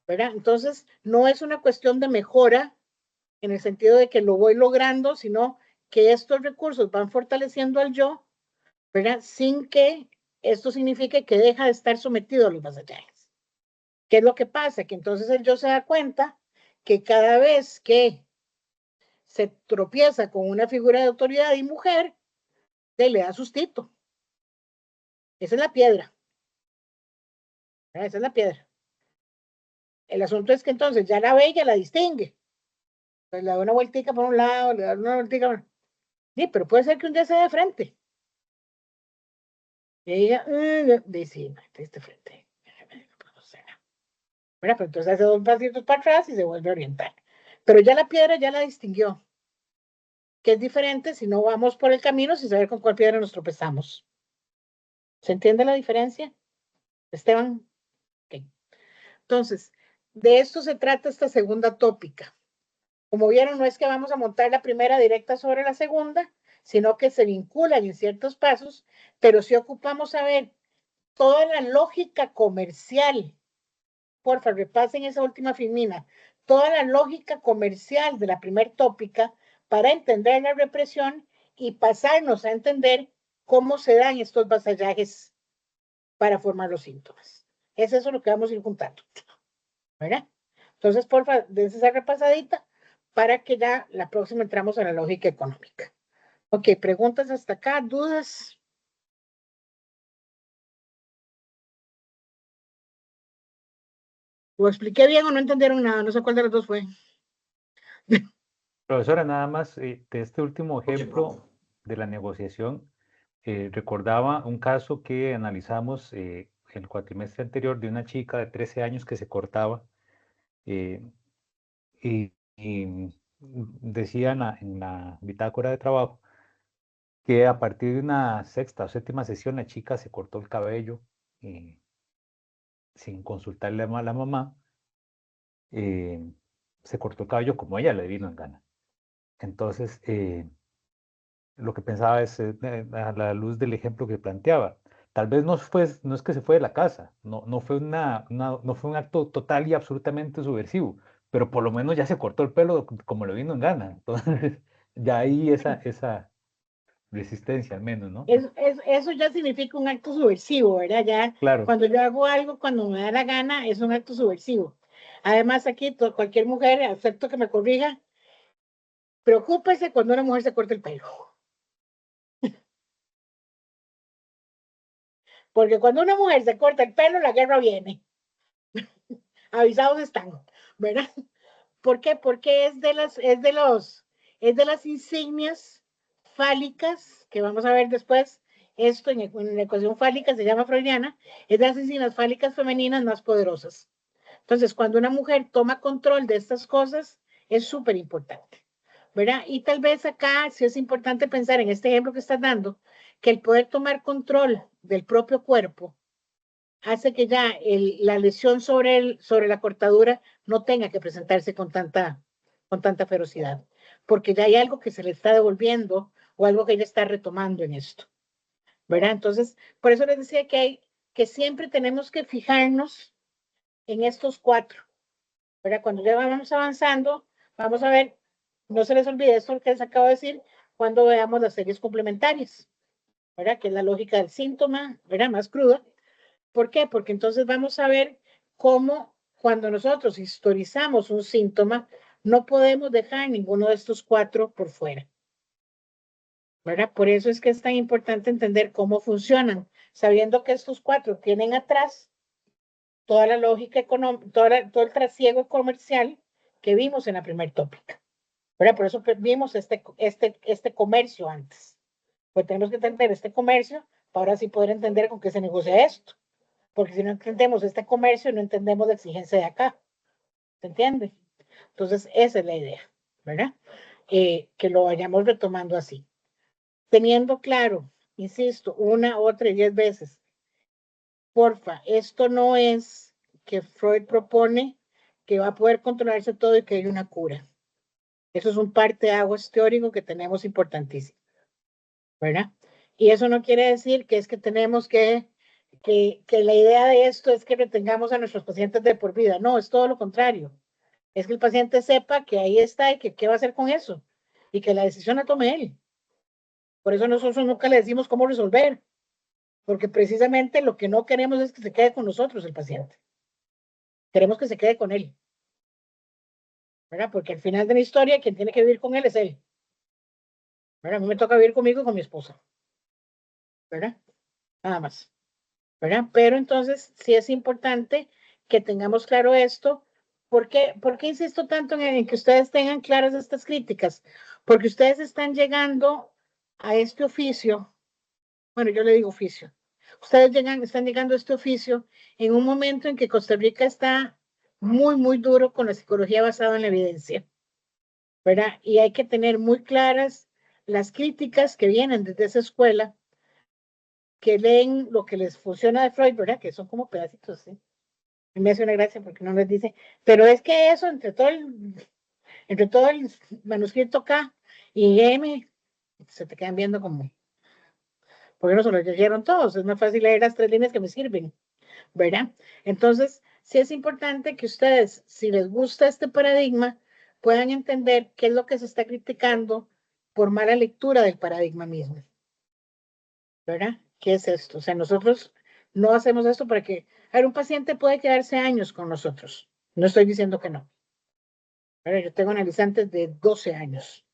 ¿Verdad? Entonces, no es una cuestión de mejora en el sentido de que lo voy logrando, sino que estos recursos van fortaleciendo al yo, ¿verdad? Sin que esto signifique que deja de estar sometido a los vasallajes. ¿Qué es lo que pasa? Que entonces el yo se da cuenta que cada vez que se tropieza con una figura de autoridad y mujer, le da sustito. Esa es la piedra. Esa es la piedra. El asunto es que entonces ya la ve y ya la distingue. Pues le da una vueltica por un lado, le da una vueltica por... Sí, pero puede ser que un día se dé de frente. Y ella dice, no, este frente. Bueno, pero entonces hace 2 pasitos para atrás y se vuelve a orientar. Pero ya la piedra ya la distinguió. Que es diferente si no vamos por el camino sin saber con cuál piedra nos tropezamos. ¿Se entiende la diferencia, Esteban? Okay. Entonces, de esto se trata esta segunda tópica. Como vieron, no es que vamos a montar la primera directa sobre la segunda, sino que se vinculan en ciertos pasos, pero sí ocupamos saber toda la lógica comercial. Porfa, repasen esa última filmina. Toda la lógica comercial de la primera tópica para entender la represión y pasarnos a entender cómo se dan estos vasallajes para formar los síntomas. Es eso lo que vamos a ir juntando. ¿Verdad? Entonces, porfa, dense esa repasadita para que ya la próxima entramos a la lógica económica. Ok, preguntas hasta acá, dudas. ¿Lo expliqué bien o no entendieron nada? No sé cuál de los dos fue. Profesora, nada más de este último ejemplo de la negociación, recordaba un caso que analizamos el cuatrimestre anterior de una chica de 13 años que se cortaba. y decía en la bitácora de trabajo que a partir de una sexta o séptima sesión la chica se cortó el cabello sin consultarle a la mamá, se cortó el cabello como ella le vino en gana. Entonces, lo que pensaba es, a la luz del ejemplo que planteaba, tal vez no es que se fue de la casa, no fue no fue un acto total y absolutamente subversivo, pero por lo menos ya se cortó el pelo como le vino en gana. Entonces, ya hay esa resistencia al menos, ¿no? Eso ya significa un acto subversivo, ¿verdad? Ya Claro. cuando yo hago algo, cuando me da la gana, es un acto subversivo. Además, aquí cualquier mujer, acepto que me corrija, preocúpese cuando una mujer se corta el pelo. Porque cuando una mujer se corta el pelo, la guerra viene. Avisados están, ¿verdad? ¿Por qué? Porque es de las insignias fálicas, que vamos a ver después, esto en la ecuación fálica se llama freudiana, es de las insignias fálicas femeninas más poderosas. Entonces, cuando una mujer toma control de estas cosas, es súper importante, ¿verdad? Y tal vez acá sí es importante pensar en este ejemplo que estás dando, que el poder tomar control del propio cuerpo hace que ya la lesión sobre la cortadura no tenga que presentarse con tanta ferocidad, porque ya hay algo que se le está devolviendo o algo que ella está retomando en esto, ¿verdad? Entonces, por eso les decía que siempre tenemos que fijarnos en estos 4, ¿verdad? Cuando ya vamos avanzando, vamos a ver, no se les olvide esto que les acabo de decir, cuando veamos las series complementarias, ¿verdad? Que es la lógica del síntoma, ¿verdad? Más cruda. ¿Por qué? Porque entonces vamos a ver cómo cuando nosotros historizamos un síntoma, no podemos dejar ninguno de estos 4 por fuera, ¿verdad? Por eso es que es tan importante entender cómo funcionan, sabiendo que estos 4 tienen atrás toda la lógica económica, todo el trasiego comercial que vimos en la primer tópica, ¿verdad? Por eso vimos este comercio antes. Pues tenemos que entender este comercio para ahora sí poder entender con qué se negocia esto. Porque si no entendemos este comercio, no entendemos la exigencia de acá. ¿Se entiende? Entonces, esa es la idea, ¿verdad? Que lo vayamos retomando así. Teniendo claro, insisto, una, otra y 10 veces, porfa, esto no es que Freud propone que va a poder controlarse todo y que hay una cura. Eso es un parteaguas teórico que tenemos importantísimo, ¿verdad? Y eso no quiere decir que es que tenemos que la idea de esto es que retengamos a nuestros pacientes de por vida. No, es todo lo contrario. Es que el paciente sepa que ahí está y que qué va a hacer con eso y que la decisión la tome él. Por eso nosotros nunca le decimos cómo resolver, porque precisamente lo que no queremos es que se quede con nosotros el paciente. Queremos que se quede con él, ¿verdad? Porque al final de la historia quien tiene que vivir con él es él, ¿verdad? A mí me toca vivir conmigo y con mi esposa, ¿verdad? Nada más, ¿verdad? Pero entonces sí es importante que tengamos claro esto. ¿Por qué insisto tanto en que ustedes tengan claras estas críticas? Porque ustedes están llegando a este oficio, bueno, yo le digo oficio, ustedes están llegando a este oficio en un momento en que Costa Rica está muy, muy duro con la psicología basada en la evidencia, ¿verdad? Y hay que tener muy claras las críticas que vienen desde esa escuela, que leen lo que les funciona de Freud, ¿verdad? Que son como pedacitos, ¿sí? Me hace una gracia porque no les dice, pero es que eso entre todo el manuscrito K y M, se te quedan viendo como, porque no se lo leyeron todos, es más fácil leer las 3 líneas que me sirven, ¿verdad? Entonces, sí es importante que ustedes, si les gusta este paradigma, puedan entender qué es lo que se está criticando por mala lectura del paradigma mismo, ¿verdad? ¿Qué es esto? O sea, nosotros no hacemos esto para que, a ver, un paciente puede quedarse años con nosotros, no estoy diciendo que no, ¿verdad? Yo tengo analizantes de 12 años,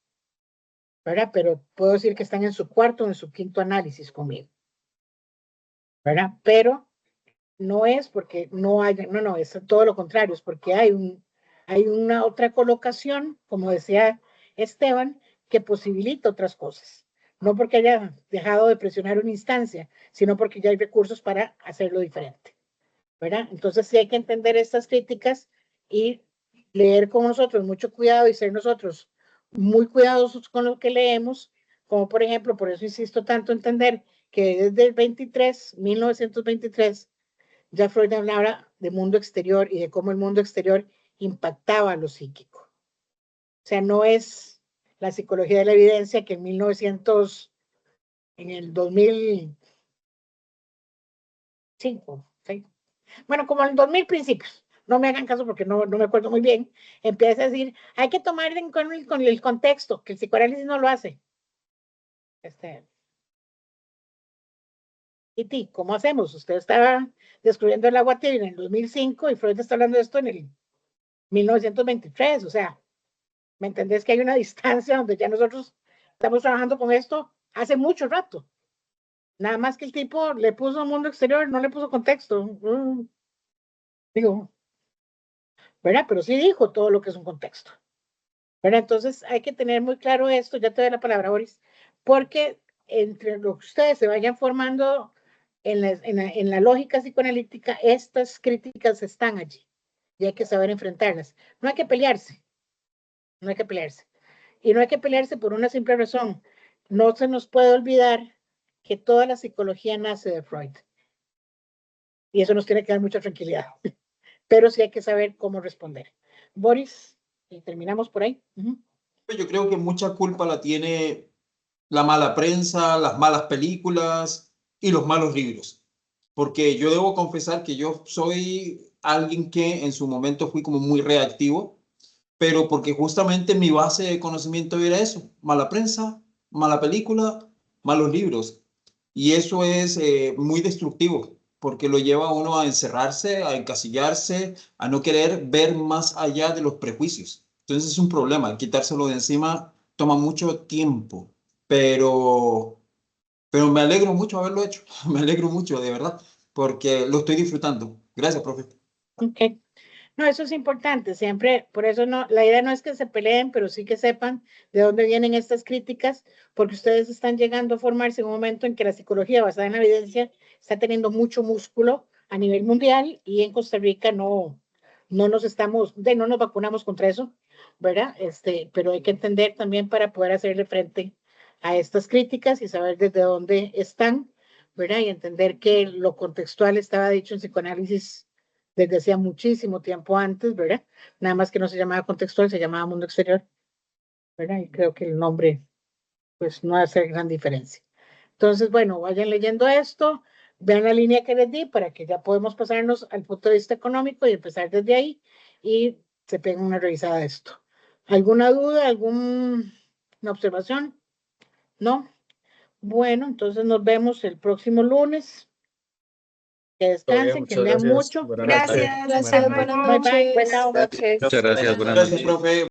¿verdad? Pero puedo decir que están en su 4º o en su 5º análisis conmigo, ¿verdad? Pero no es porque no haya, no, es todo lo contrario, es porque hay una otra colocación, como decía Esteban, que posibilita otras cosas. No porque haya dejado de presionar una instancia, sino porque ya hay recursos para hacerlo diferente, ¿verdad? Entonces sí hay que entender estas críticas y leer con nosotros mucho cuidado y ser nosotros muy cuidadosos con lo que leemos, como por ejemplo, por eso insisto tanto en entender que desde el 1923, ya Freud hablaba de mundo exterior y de cómo el mundo exterior impactaba lo psíquico. O sea, no es la psicología de la evidencia que en el 2005, ¿sí? Bueno, como en el 2000 principios, no me hagan caso porque no me acuerdo muy bien, empieza a decir, hay que tomar con el contexto, que el psicoanálisis no lo hace. ¿Y ti, cómo hacemos? Usted estaba descubriendo el agua tibia en el 2005 y Freud está hablando de esto en el 1923, o sea, ¿me entendés que hay una distancia donde ya nosotros estamos trabajando con esto hace mucho rato? Nada más que el tipo le puso mundo exterior, no le puso contexto. Digo, ¿verdad? Pero sí dijo todo lo que es un contexto. ¿Verdad? Entonces hay que tener muy claro esto, ya te doy la palabra, Boris, porque entre lo que ustedes se vayan formando en la lógica psicoanalítica, estas críticas están allí y hay que saber enfrentarlas. No hay que pelearse, no hay que pelearse. Y no hay que pelearse por una simple razón. No se nos puede olvidar que toda la psicología nace de Freud. Y eso nos tiene que dar mucha tranquilidad. Pero sí hay que saber cómo responder. Boris, y terminamos por ahí. Yo creo que mucha culpa la tiene la mala prensa, las malas películas y los malos libros. Porque yo debo confesar que yo soy alguien que en su momento fui como muy reactivo, pero porque justamente mi base de conocimiento era eso, mala prensa, mala película, malos libros. Y eso es muy destructivo, porque lo lleva a uno a encerrarse, a encasillarse, a no querer ver más allá de los prejuicios. Entonces es un problema, quitárselo de encima toma mucho tiempo, pero me alegro mucho haberlo hecho, me alegro mucho, de verdad, porque lo estoy disfrutando. Gracias, profe. Ok. No, eso es importante, siempre, por eso no, la idea no es que se peleen, pero sí que sepan de dónde vienen estas críticas, porque ustedes están llegando a formarse en un momento en que la psicología basada en la evidencia está teniendo mucho músculo a nivel mundial y en Costa Rica no nos vacunamos contra eso, ¿verdad? Pero hay que entender también para poder hacerle frente a estas críticas y saber desde dónde están, ¿verdad? Y entender que lo contextual estaba dicho en psicoanálisis desde hacía muchísimo tiempo antes, ¿verdad? Nada más que no se llamaba contextual, se llamaba mundo exterior, ¿verdad? Y creo que el nombre, pues, no hace gran diferencia. Entonces, bueno, vayan leyendo esto, vean la línea que les di para que ya podemos pasarnos al punto de vista económico y empezar desde ahí y se peguen una revisada de esto. ¿Alguna duda, alguna observación? ¿No? Bueno, entonces nos vemos el próximo lunes. Que descansen, que lean mucho. Gracias. Gracias, buenas Bye, bye. noches. Bye, bye. Muchas gracias, buenas Gracias, noches. profe.